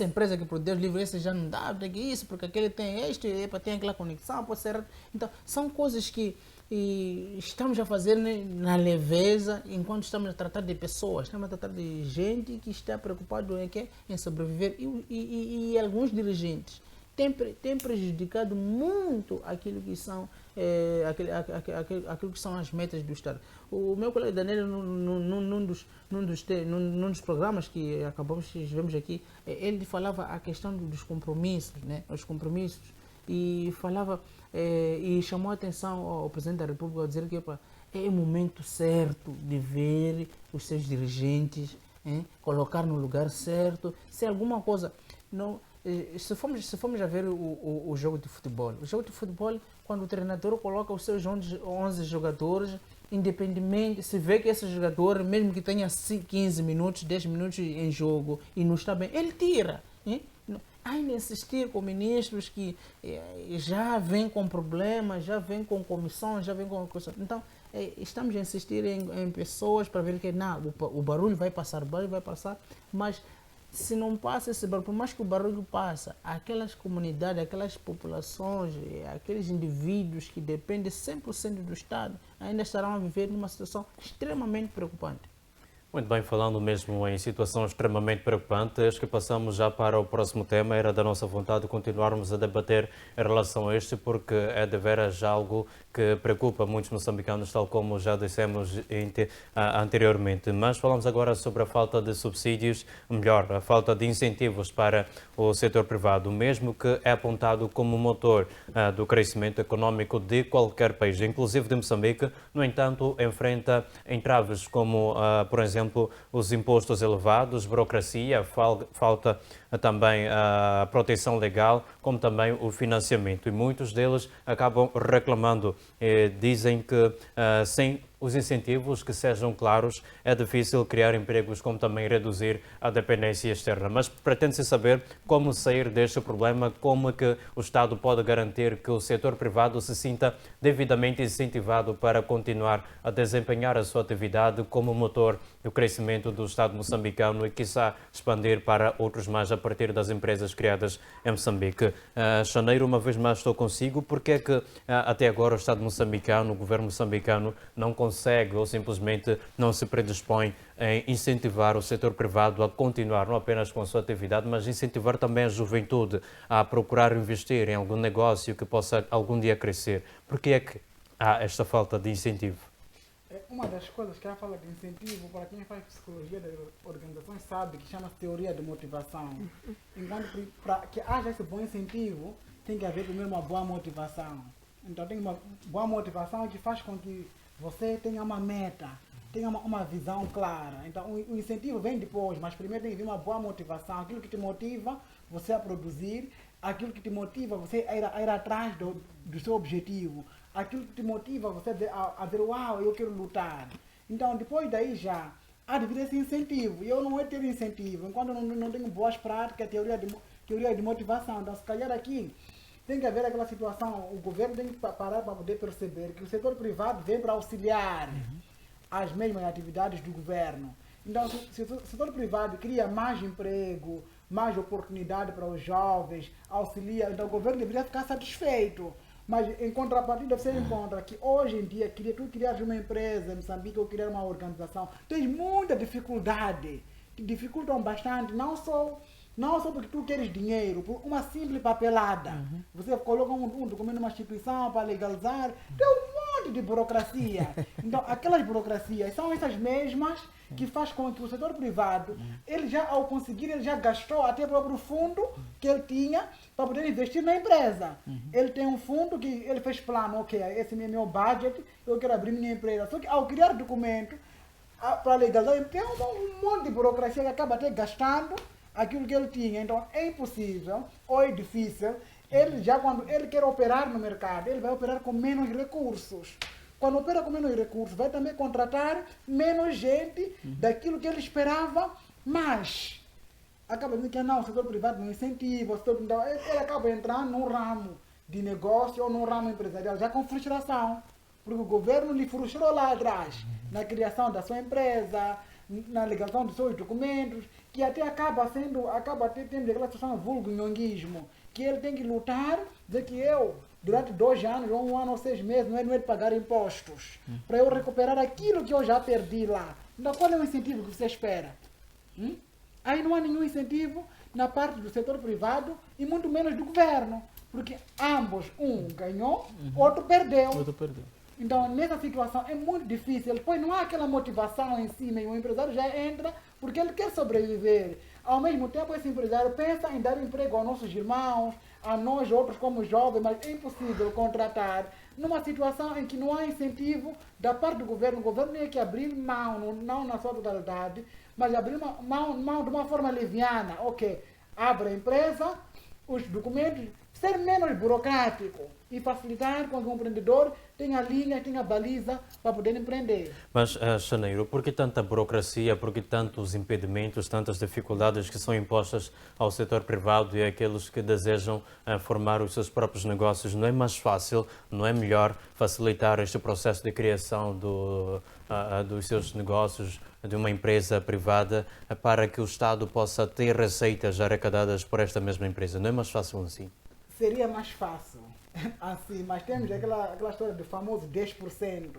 empresa que produz livro, esse já não dá, porque isso, porque aquele tem este, epa, tem aquela conexão, pode ser. Então, são coisas que estamos a fazer, né, na leveza, enquanto estamos a tratar de pessoas, estamos a tratar de gente que está preocupado em sobreviver e alguns dirigentes têm prejudicado muito aquilo que são aquilo que são as metas do Estado. O meu colega Daniel, num dos programas que vemos aqui, ele falava a questão dos compromissos, né? Os compromissos, e falava e chamou a atenção ao Presidente da República ao dizer que é o momento certo de ver os seus dirigentes, colocar no lugar certo, se alguma coisa não. Se formos a ver o jogo de futebol, quando o treinador coloca os seus 11 jogadores, independentemente, se vê que esse jogador, mesmo que tenha 15 minutos, 10 minutos em jogo e não está bem, ele tira. Há de insistir com ministros que já vêm com problemas, já vêm com comissões, já vêm com coisa. Então, estamos a insistir em pessoas para ver que não, o barulho vai passar, mas se não passa esse barulho, por mais que o barulho passa, aquelas comunidades, aquelas populações, aqueles indivíduos que dependem 100% do Estado, ainda estarão a viver numa situação extremamente preocupante. Muito bem, falando mesmo em situação extremamente preocupante, acho que passamos já para o próximo tema. Era da nossa vontade continuarmos a debater em relação a este, porque é de veras algo que preocupa muitos moçambicanos, tal como já dissemos anteriormente. Mas falamos agora sobre a falta de subsídios, melhor, a falta de incentivos para o setor privado, mesmo que é apontado como motor do crescimento econômico de qualquer país, inclusive de Moçambique. No entanto, enfrenta entraves como, por exemplo, os impostos elevados, burocracia, falta também a proteção legal, como também o financiamento. E muitos deles acabam reclamando, dizem que sem os incentivos que sejam claros, é difícil criar empregos, como também reduzir a dependência externa. Mas pretende-se saber como sair deste problema, como é que o Estado pode garantir que o setor privado se sinta devidamente incentivado para continuar a desempenhar a sua atividade como motor do crescimento do Estado moçambicano e, quiçá, expandir para outros mais a partir das empresas criadas em Moçambique. Janeiro, uma vez mais estou consigo. Porque é que até agora o Estado moçambicano, o governo moçambicano, não consegue ou simplesmente não se predispõe em incentivar o setor privado a continuar não apenas com a sua atividade, mas incentivar também a juventude a procurar investir em algum negócio que possa algum dia crescer? Porque é que há esta falta de incentivo? Uma das coisas que ela fala de incentivo, para quem faz psicologia das organizações sabe que chama-se teoria de motivação. Enquanto para que haja esse bom incentivo, tem que haver primeiro uma boa motivação. Então tem uma boa motivação que faz com que você tenha uma meta, tenha uma visão clara. Então o incentivo vem depois, mas primeiro tem que vir uma boa motivação, aquilo que te motiva você a produzir, aquilo que te motiva você a ir atrás do seu objetivo, aquilo que te motiva você a dizer, uau, eu quero lutar. Então depois daí já há de vir esse incentivo. E eu não vou ter incentivo enquanto eu não tenho boas práticas, teoria de motivação. Então se calhar aqui tem que haver aquela situação, o governo tem que parar para poder perceber que o setor privado vem para auxiliar as mesmas atividades do governo. Então, se o setor privado cria mais emprego, mais oportunidade para os jovens, auxilia, então o governo deveria ficar satisfeito. Mas em contrapartida você encontra que hoje em dia, tu criares uma empresa em Moçambique ou criar uma organização, tens muita dificuldade, te dificultam bastante, não só porque tu queres dinheiro, por uma simples papelada. Você coloca um documento numa instituição para legalizar, tem um monte de burocracia. Então, aquelas burocracias são essas mesmas que faz com que o setor privado, ele já ao conseguir, ele já gastou até o próprio fundo que ele tinha para poder investir na empresa. Ele tem um fundo que ele fez plano, ok, esse é meu budget, eu quero abrir minha empresa. Só que ao criar documento para legalizar, tem um monte de burocracia que acaba até gastando aquilo que ele tinha. Então é impossível ou é difícil, ele já quando ele quer operar no mercado, ele vai operar com menos recursos. Quando opera com menos recursos, vai também contratar menos gente daquilo que ele esperava, mas acaba dizendo que não, o setor privado não incentiva, ele acaba entrando num ramo de negócio ou no ramo empresarial, já com frustração. Porque o governo lhe frustrou lá atrás, na criação da sua empresa, na ligação dos seus documentos, que até acaba tendo aquela situação vulgo nhonguismo, que ele tem que lutar, dizer que eu, durante 2 anos, ou 1 ano ou 6 meses, não é de pagar impostos, para eu recuperar aquilo que eu já perdi lá. Então, qual é o incentivo que você espera? Aí não há nenhum incentivo na parte do setor privado e muito menos do governo, porque ambos, um ganhou, outro perdeu. Outro perdeu. Então, nessa situação é muito difícil, pois não há aquela motivação em si, o empresário já entra porque ele quer sobreviver. Ao mesmo tempo, esse empresário pensa em dar emprego aos nossos irmãos, a nós outros como jovens, mas é impossível contratar numa situação em que não há incentivo da parte do governo. O governo tem que abrir mão, não na sua totalidade, mas abrir mão de uma forma leviana. Ok, abre a empresa, os documentos, ser menos burocrático e facilitar com que o empreendedor tenha linha, tenha baliza para poder empreender. Mas, Janeiro, por que tanta burocracia, por que tantos impedimentos, tantas dificuldades que são impostas ao setor privado e àqueles que desejam formar os seus próprios negócios? Não é mais fácil, não é melhor facilitar este processo de criação dos seus negócios, de uma empresa privada, para que o Estado possa ter receitas arrecadadas por esta mesma empresa? Não é mais fácil assim? Seria mais fácil assim, mas temos aquela história do famoso 10%,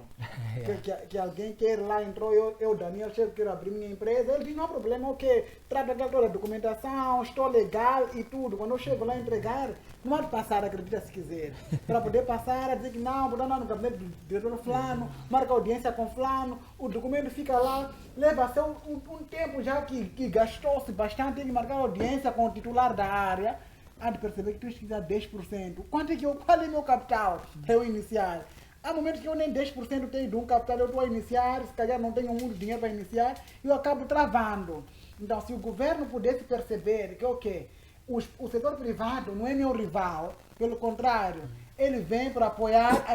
que alguém quer lá, entrou, eu Daniel, quero abrir minha empresa, ele diz, não há problema, ok, trato aquela documentação, estou legal e tudo, quando eu chego lá a entregar, não há de passar, acredita se quiser, para poder passar, a dizer que não, vou dar no gabinete do diretor fulano, marca audiência com fulano, o documento fica lá, leva-se um tempo já que gastou-se bastante, tem que marcar audiência com o titular da área, há de perceber que tu tens que dar 10%. Qual é meu capital para eu iniciar? Há momentos que eu nem 10% tenho de um capital, eu estou a iniciar, se calhar não tenho muito dinheiro para iniciar, e eu acabo travando. Então, se o governo pudesse perceber que, ok, o setor privado não é meu rival, pelo contrário, ele vem para apoiar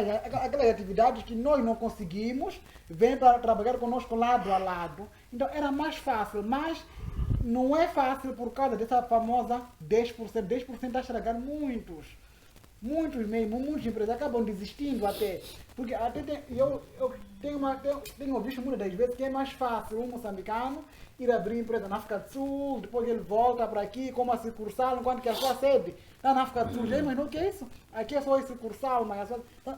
aquelas atividades que nós não conseguimos, vem para trabalhar conosco lado a lado. Então, era mais fácil, mas não é fácil por causa dessa famosa 10%. 10% está a estragar muitos mesmo, muitos empresários acabam desistindo até. Porque até eu tenho visto muitas das vezes que é mais fácil um moçambicano ir abrir empresa na África do Sul, depois ele volta para aqui como a sucursal, enquanto que a sua sede está na África do Sul. Já imaginou o que é isso? Aqui é só a sucursal, mas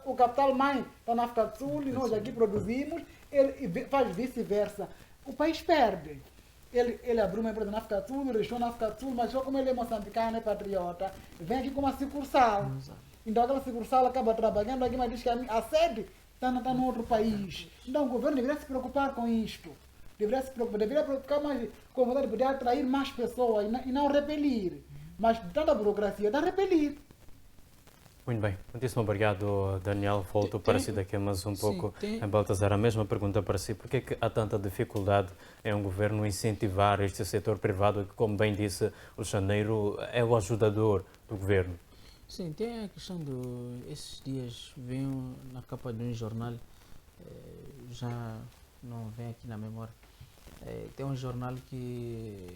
o capital mãe está na África do Sul e nós aqui produzimos, ele faz vice-versa. O país perde. Ele abriu uma empresa na África do Sul, registrou na África do Sul, mas só como ele é moçambicano, é patriota, vem aqui com uma sucursal. Então aquela sucursal acaba trabalhando aqui, mas diz que a sede está no outro país. Então o governo deveria se preocupar com isto. Deveria ficar mais com vontade de poder atrair mais pessoas e não repelir. Mas tanta burocracia dá a repelir. Muito bem, muitíssimo obrigado, Daniel. Volto para si daqui a mais um pouco. Baltazar, a mesma pergunta para si. Por que é que há tanta dificuldade em um governo incentivar este setor privado, que, como bem disse o Janeiro, é o ajudador do governo? Sim, tem a questão esses dias veio na capa de um jornal, já não vem aqui na memória, tem um jornal que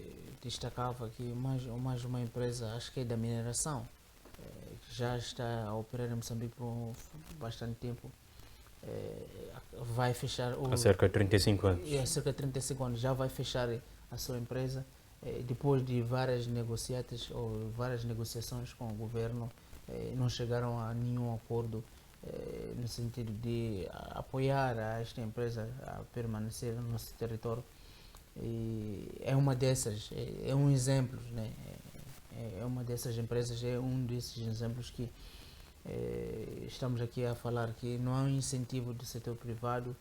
destacava que mais uma empresa, acho que é da mineração, que já está a operar em Moçambique por bastante tempo, vai fechar... Há cerca de 35 anos. Há cerca de 35 anos já vai fechar a sua empresa, depois de várias negociações com o governo, não chegaram a nenhum acordo no sentido de apoiar esta empresa a permanecer no nosso território. E é uma dessas, é um exemplo, né? É uma dessas empresas, é um desses exemplos que estamos aqui a falar, que não há um incentivo do setor privado.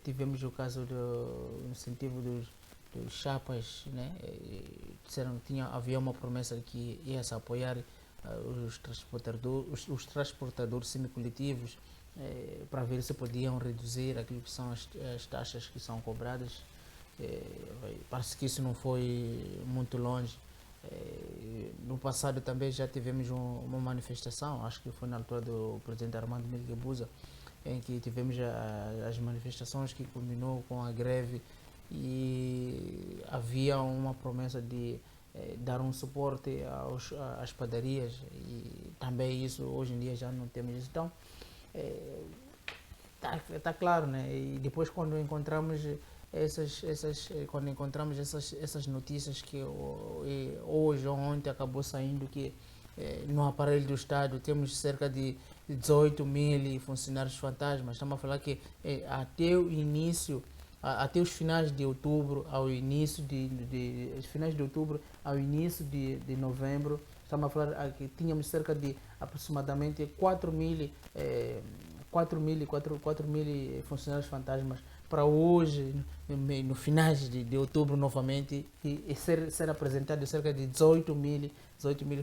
Tivemos o caso do incentivo dos chapas, né? Disseram que havia uma promessa de que ia-se apoiar os transportadores semicoletivos para ver se podiam reduzir aquilo que são as taxas que são cobradas. Parece que isso não foi muito longe. No passado também já tivemos uma manifestação, acho que foi na altura do presidente Armando Guebuza, em que tivemos as manifestações que culminou com a greve, e havia uma promessa de dar um suporte às padarias, e também isso hoje em dia já não temos isso. Então, tá claro, né? E depois quando encontramos essas notícias que hoje ou ontem acabou saindo que no aparelho do Estado temos cerca de 18 mil funcionários fantasmas. Estamos a falar que até o início, até os finais de outubro, ao início ao início de novembro, estamos a falar que tínhamos cerca de aproximadamente 4 mil funcionários fantasmas. Para hoje, no finais de outubro novamente, e ser apresentado cerca de 18 mil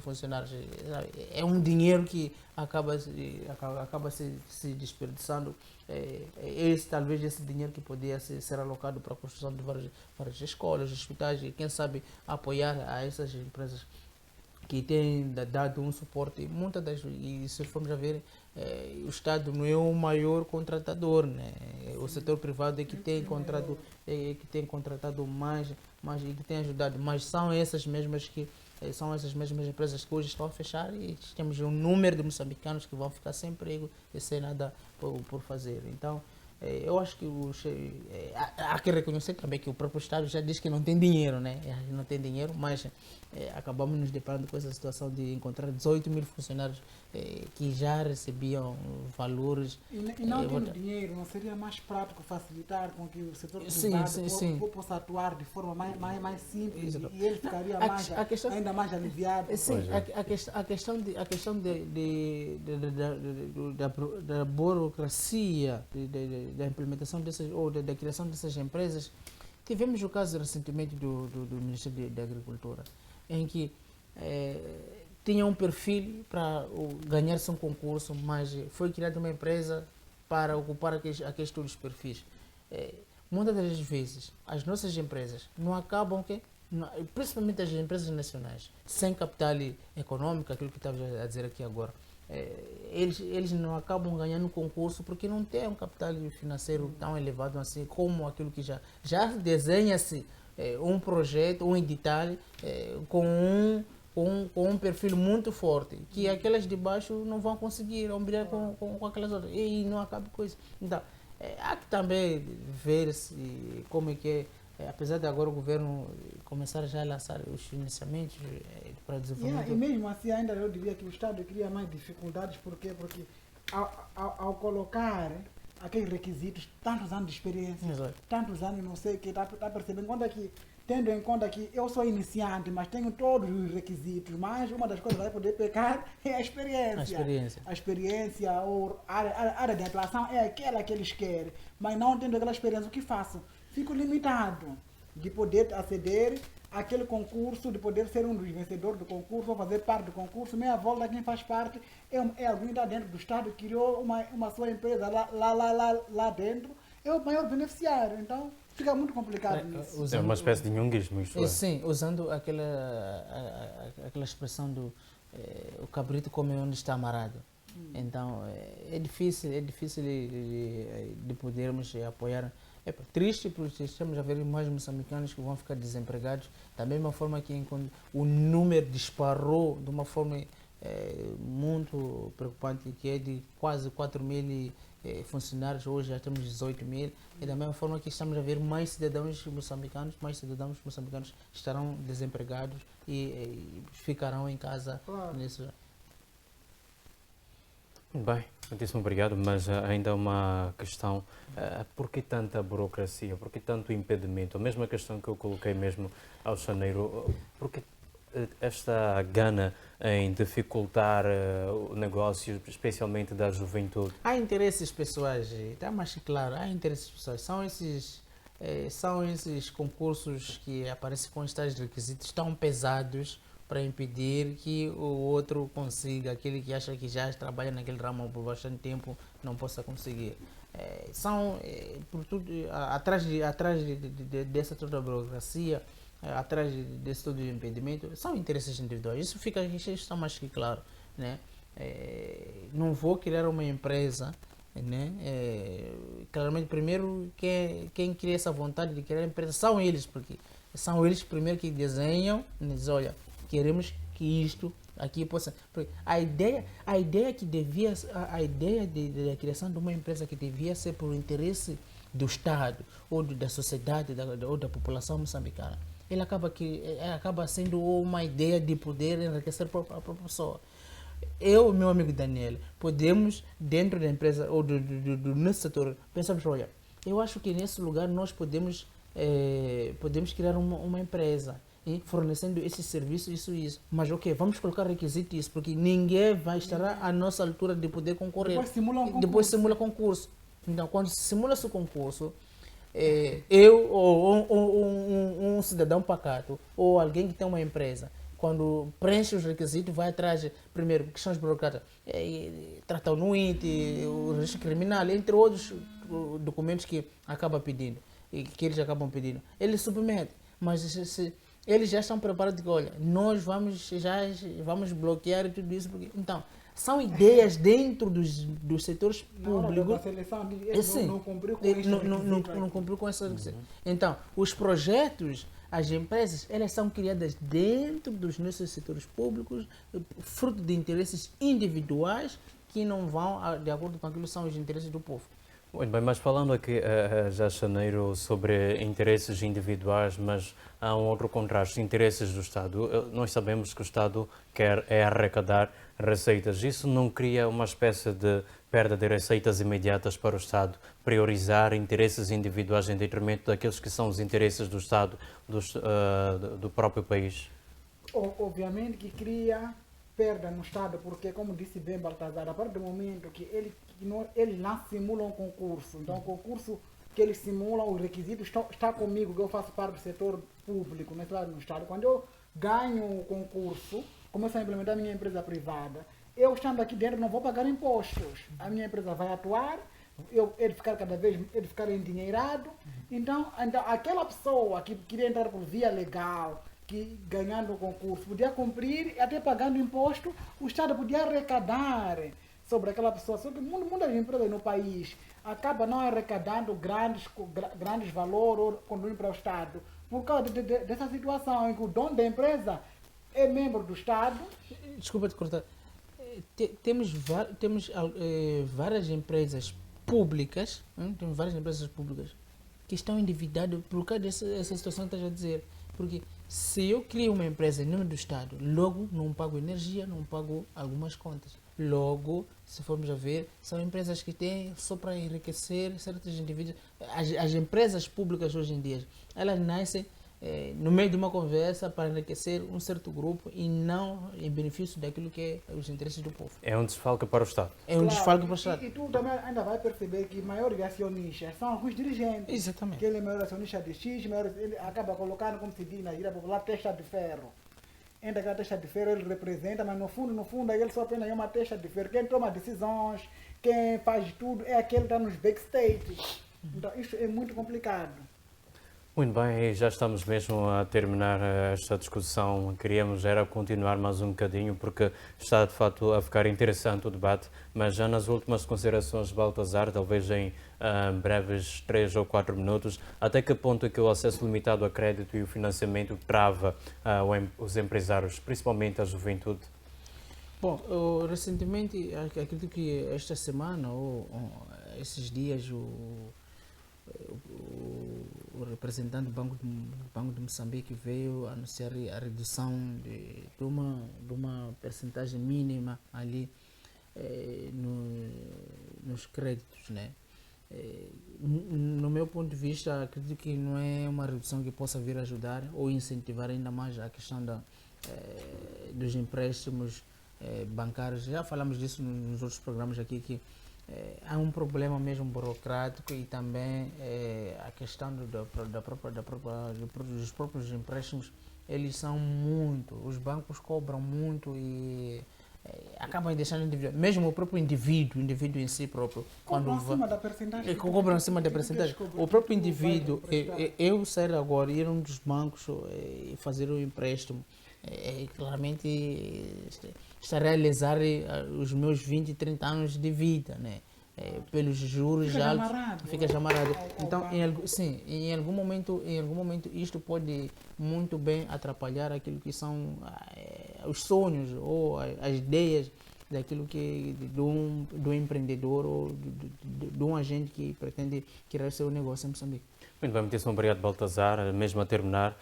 funcionários. É um dinheiro que acaba se desperdiçando. Talvez esse dinheiro que poderia ser alocado para a construção de várias escolas, hospitais, e quem sabe apoiar a essas empresas que têm dado um suporte. E se formos a ver, o Estado não é o maior contratador, né? O setor privado é que tem contratado mais e que tem ajudado, mas são essas mesmas empresas que hoje estão a fechar, e temos um número de moçambicanos que vão ficar sem emprego e sem nada por fazer. Então, eu acho que há que reconhecer também que o próprio Estado já diz que não tem dinheiro, né? Não tem dinheiro, mas acabamos nos deparando com essa situação de encontrar 18 mil funcionários que já recebiam valores. E não tendo dinheiro, não seria mais prático facilitar com que o setor privado possa atuar de forma mais simples, e ele ficaria ainda mais aliviado? Sim, a questão da burocracia, da implementação da criação dessas empresas. Tivemos o caso recentemente do Ministério da Agricultura, em que tinha um perfil para ganhar-se um concurso, mas foi criada uma empresa para ocupar aqueles todos os perfis. Muitas das vezes, as nossas empresas não acabam, principalmente as empresas nacionais, sem capital econômico, aquilo que estava a dizer aqui agora, eles não acabam ganhando concurso porque não têm um capital financeiro tão elevado assim, como aquilo que já desenha-se um projeto, um edital com um perfil muito forte, que aquelas de baixo não vão conseguir ombrear com aquelas outras, e não acaba com isso. Então, há que também ver se como é que apesar de agora o governo começar já a lançar os financiamentos para desenvolvimento. E mesmo assim, ainda eu diria que o Estado cria mais dificuldades. Por quê? Porque ao colocar aqueles requisitos, tantos anos de experiência, Exato. tantos anos, não sei o que, está percebendo, tendo em conta que eu sou iniciante, mas tenho todos os requisitos, mas uma das coisas que vai poder pecar é a experiência. A experiência ou a área de atuação é aquela que eles querem, mas não tendo aquela experiência, o que faço? Fico limitado de poder aceder àquele concurso, de poder ser um dos vencedores do concurso, ou fazer parte do concurso. Meia volta, quem faz parte é alguém que está dentro do Estado, criou uma sua empresa lá dentro, é o maior beneficiário. Então, fica muito complicado isso. É uma espécie de nhunguismo, isso é. Sim, usando aquela expressão do o cabrito come onde está amarrado. Então, é difícil de podermos apoiar. É triste porque estamos a ver mais moçambicanos que vão ficar desempregados, da mesma forma que o número disparou de uma forma muito preocupante, que é de quase 4 mil funcionários, hoje já temos 18 mil, e da mesma forma que estamos a ver mais cidadãos moçambicanos estarão desempregados e ficarão em casa. Claro. Bem, muitíssimo obrigado, mas ainda uma questão, por que tanta burocracia, por que tanto impedimento? A mesma questão que eu coloquei mesmo ao Chaneiro, por que esta gana em dificultar o negócio, especialmente da juventude? Há interesses pessoais, está mais claro, há interesses pessoais, são esses concursos que aparecem com estes requisitos tão pesados para impedir que o outro consiga, aquele que acha que já trabalha naquele ramo por bastante tempo, não possa conseguir. Atrás dessa toda a burocracia, atrás desse todo o impedimento, são interesses individuais. Isso está mais que claro, né? Não vou criar uma empresa, né? Claramente, primeiro, quem cria essa vontade de criar a empresa são eles, porque são eles primeiro que desenham e dizem, olha, queremos que isto aqui possa... A ideia que devia, a ideia da criação de uma empresa que devia ser por interesse do Estado ou da sociedade ou da população moçambicana, ele acaba sendo uma ideia de poder enriquecer a própria pessoa. Eu e meu amigo Daniel podemos, dentro da empresa ou do nosso setor, pensamos, olha, eu acho que nesse lugar nós podemos criar uma empresa fornecendo esse serviço, isso. Mas ok, vamos colocar requisito isso, porque ninguém vai estar à nossa altura de poder concorrer. Depois simula concurso. Então, quando se simula-se o concurso, eu ou um cidadão pacato ou alguém que tem uma empresa, quando preenche os requisitos, vai atrás, primeiro, questões burocráticas, tratar o NUIT, o registro criminal, entre outros documentos que acaba pedindo, que eles acabam pedindo. Eles submetem, mas eles já estão preparados de que, olha, nós vamos bloquear e tudo isso. Então, são ideias dentro dos setores públicos. Não cumpriu com isso. Não cumpriu com essa requisito. Então, os projetos, as empresas, elas são criadas dentro dos nossos setores públicos, fruto de interesses individuais que não vão de acordo com aquilo que são os interesses do povo. Muito bem, mas falando aqui já janeiro sobre interesses individuais, mas há um outro contraste, interesses do Estado. Nós sabemos que o Estado quer arrecadar receitas. Isso não cria uma espécie de perda de receitas imediatas para o Estado, priorizar interesses individuais em detrimento daqueles que são os interesses do Estado, do próprio país? Obviamente que cria perda no Estado, porque, como disse bem Baltazar, a partir do momento que eles não simulam um concurso, então o concurso que eles simulam, os requisitos está comigo, que eu faço parte do setor público, no Estado. Quando eu ganho o concurso, começo a implementar a minha empresa privada, eu estando aqui dentro não vou pagar impostos, a minha empresa vai atuar, ele ficar endinheirado, então aquela pessoa que queria entrar por via legal, que ganhando o concurso, podia cumprir, até pagando imposto, o Estado podia arrecadar sobre aquela pessoa. Só que muitas empresas no país acabam não arrecadando grandes valores quando vêm para o Estado, por causa dessa situação em que o dono da empresa é membro do Estado. Desculpa te cortar. Temos várias empresas públicas, que estão endividadas por causa dessa situação que estás a dizer. Porque se eu crio uma empresa em nome do Estado, logo não pago energia, não pago algumas contas. Logo, se formos a ver, são empresas que têm só para enriquecer certos indivíduos. As empresas públicas hoje em dia, elas nascem no meio de uma conversa para enriquecer um certo grupo e não em benefício daquilo que é os interesses do povo. É um desfalque para o Estado. É um desfalque para o Estado. E tu também ainda vai perceber que maiores acionistas são alguns dirigentes. Exatamente. Que ele é maior acionista de X, ele acaba colocando, como se diz na gíria popular, testa de ferro. Entra aquela testa de ferro, ele representa, mas no fundo, ele só apenas é uma testa de ferro. Quem toma decisões, quem faz tudo, é aquele que está nos backstage. Então, isso é muito complicado. Muito bem, já estamos mesmo a terminar esta discussão. Queríamos era continuar mais um bocadinho, porque está de facto a ficar interessante o debate, mas já nas últimas considerações de Baltazar, talvez em breves 3 ou 4 minutos, até que ponto é que o acesso limitado a crédito e o financiamento trava os empresários, principalmente a juventude? Bom, recentemente, acredito que esta semana ou esses dias, o representante do Banco de Moçambique veio anunciar a redução de uma percentagem mínima ali nos créditos, né? No meu ponto de vista, acredito que não é uma redução que possa vir ajudar ou incentivar ainda mais a questão dos empréstimos bancários. Já falamos disso nos outros programas aqui, que há um problema mesmo burocrático e também a questão dos próprios empréstimos. Eles são muito, os bancos cobram muito e acabam deixando o indivíduo, mesmo o próprio indivíduo em si próprio, Cobram acima da percentagem. Cobram acima da percentagem. O próprio indivíduo, eu sair agora, ir a um dos bancos e fazer um empréstimo, claramente estar a realizar os meus 20, 30 anos de vida, né? pelos juros Fica altos, amarrado fica amarrado. ao Então, banco. sim, em algum momento isto pode muito bem atrapalhar aquilo que são os sonhos ou as ideias daquilo que do empreendedor ou de um agente que pretende criar seu negócio em Moçambique. Muito bem, muitíssimo obrigado, Baltazar. Mesmo a terminar,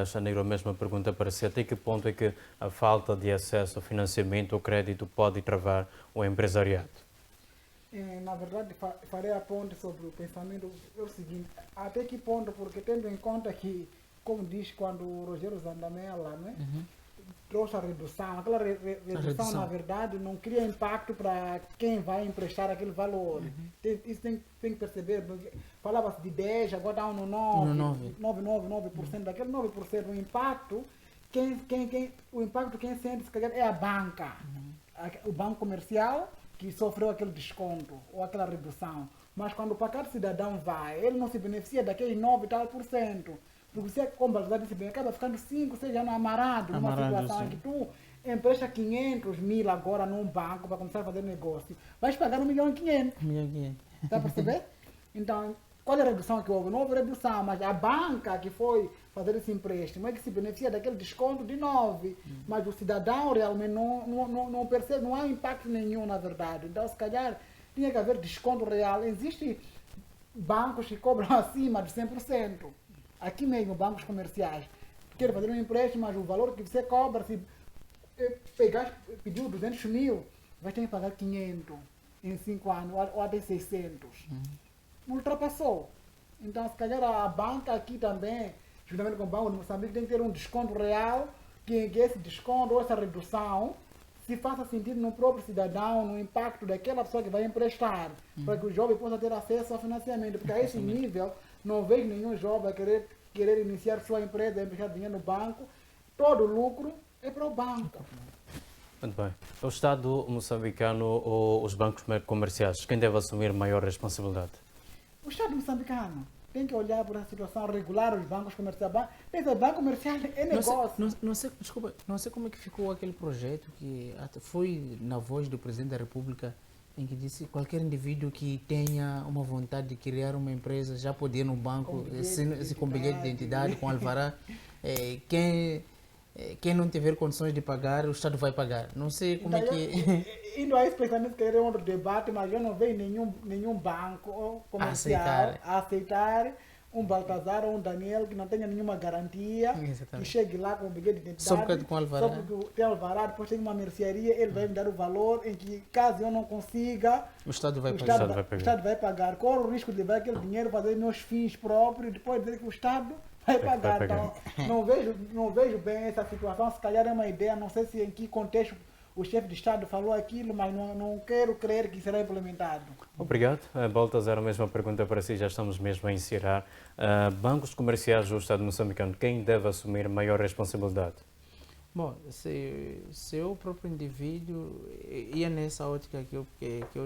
Xanegro, a mesma pergunta para si. Até que ponto é que a falta de acesso ao financiamento ou crédito pode travar o empresariado? Na verdade, farei a ponte sobre o pensamento. É o seguinte, até que ponto, porque tendo em conta que, como diz quando o Rogério Zandamela, né, trouxe a redução, aquela redução, na verdade, não cria impacto para quem vai emprestar aquele valor. Isso tem que perceber. Falava-se de 10, agora dá no 9, 9,9%. Daquele 9%, o impacto, quem sente, se calhar, é a banca. O banco comercial, que sofreu aquele desconto ou aquela redução. Mas quando o pacato cidadão vai, ele não se beneficia daqueles 9 e tal por cento. Porque você, como a disse bem, acaba ficando 5, 6 anos amarrado numa situação sim. em que tu empresta 500 mil agora num banco para começar a fazer negócio. Vais pagar 1.500.000. Está a perceber? Então, qual é a redução que houve? Não houve redução, mas a banca que foi fazer esse empréstimo é que se beneficia daquele desconto de 9. Mas o cidadão realmente não percebe, não há impacto nenhum, na verdade. Então, se calhar, tinha que haver desconto real. Existem bancos que cobram acima de 100%. Aqui mesmo, bancos comerciais. Quer fazer um empréstimo, mas o valor que você cobra, se pediu 200 mil, vai ter que pagar 500 em 5 anos, ou até 600. Ultrapassou. Então, se calhar a banca aqui também, juntamente com o Banco de Moçambique, tem que ter um desconto real, que esse desconto ou essa redução se faça sentido no próprio cidadão, no impacto daquela pessoa que vai emprestar, para que o jovem possa ter acesso ao financiamento. Porque a esse nível, não vejo nenhum jovem querer iniciar sua empresa, emprestar dinheiro no banco. Todo o lucro é para o banco. Muito bem. O Estado moçambicano ou os bancos comerciais, quem deve assumir maior responsabilidade? O Estado moçambicano tem que olhar para a situação regular, os bancos comerciais. Banco comercial é negócio. Desculpa, não sei como é que ficou aquele projeto que até foi na voz do Presidente da República, em que disse que qualquer indivíduo que tenha uma vontade de criar uma empresa já pode ir no banco com bilhete de identidade, com alvará. Quem não tiver condições de pagar, o Estado vai pagar. Não sei como é que... Indo a esse pensamento que era outro debate, mas eu não vejo nenhum banco ou comercial a aceitar um Baltazar ou um Daniel que não tenha nenhuma garantia, que chegue lá com o bilhete de identidade, só porque com alvará. Só porque tem alvará, depois tem uma mercearia, ele vai me dar o valor em que, caso eu não consiga, o Estado vai pagar. Corre o risco de levar aquele dinheiro, fazer meus fins próprios e depois dizer que o Estado vai pagar. Então, não vejo bem essa situação. Se calhar é uma ideia, não sei se em que contexto o chefe de Estado falou aquilo, mas não quero crer que será implementado. Obrigado. Baltazar, a mesma pergunta para si, já estamos mesmo a encerrar. Bancos comerciais do Estado moçambicano, quem deve assumir maior responsabilidade? Bom, se eu próprio indivíduo, ia nessa ótica que eu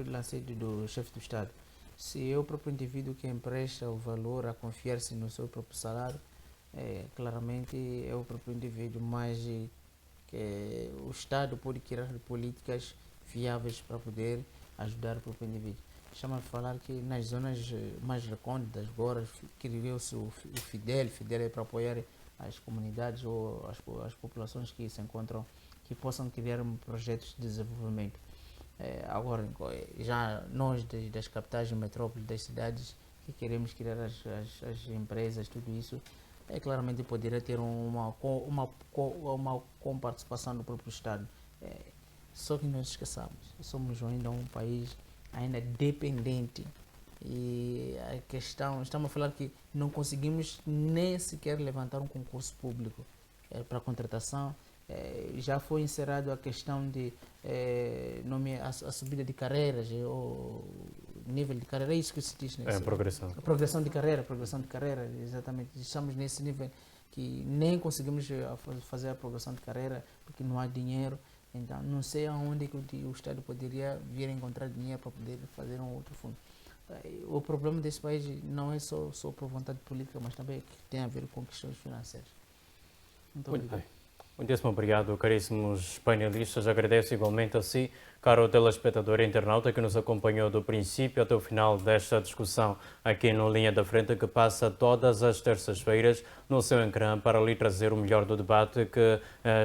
lancei do chefe do Estado, se eu próprio indivíduo que empresta o valor a confiar-se no seu próprio salário, claramente é o próprio indivíduo, mas que o Estado pode criar políticas viáveis para poder ajudar o próprio indivíduo. Chama a falar que nas zonas mais recônditas agora criou-se o FIDEL é para apoiar as comunidades ou as populações que se encontram, que possam criar projetos de desenvolvimento. Agora, já nós das capitais e metrópoles das cidades que queremos criar as empresas, tudo isso, claramente poderia ter uma comparticipação do próprio Estado. Só que nós esqueçamos, somos ainda um país ainda dependente e a questão, estamos a falar que não conseguimos nem sequer levantar um concurso público para contratação. Já foi encerrado a questão de a subida de carreiras, ou nível de carreira, é isso que se diz, né? Progressão de carreira, exatamente. Estamos nesse nível que nem conseguimos fazer a progressão de carreira porque não há dinheiro. Então, não sei aonde que o Estado poderia vir a encontrar dinheiro para poder fazer um outro fundo. O problema desse país não é só por vontade política, mas também que tem a ver com questões financeiras. Muito obrigado. Muitíssimo obrigado, caríssimos painelistas. Agradeço igualmente a si, caro telespectador e internauta, que nos acompanhou do princípio até o final desta discussão aqui no Linha da Frente, que passa todas as terças-feiras no seu ecrã para lhe trazer o melhor do debate que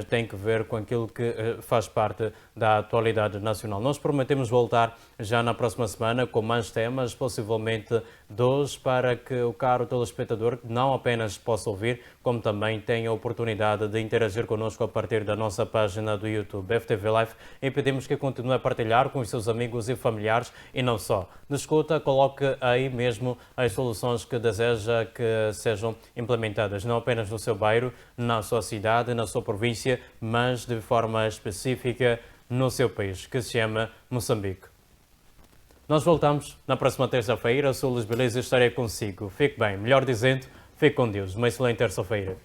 tem que ver com aquilo que faz parte da atualidade nacional. Nós prometemos voltar já na próxima semana com mais temas, possivelmente 2, para que o caro telespectador não apenas possa ouvir, como também tenha a oportunidade de interagir connosco a partir da nossa página do YouTube FTV Live, e pedimos que continue a partilhar com os seus amigos e familiares, e não só. Discuta, coloque aí mesmo as soluções que deseja que sejam implementadas, não apenas no seu bairro, na sua cidade, na sua província, mas de forma específica no seu país, que se chama Moçambique. Nós voltamos na próxima terça-feira. Sou Luís Beleza e estarei consigo. Fique bem, melhor dizendo, fique com Deus. Uma excelente terça-feira.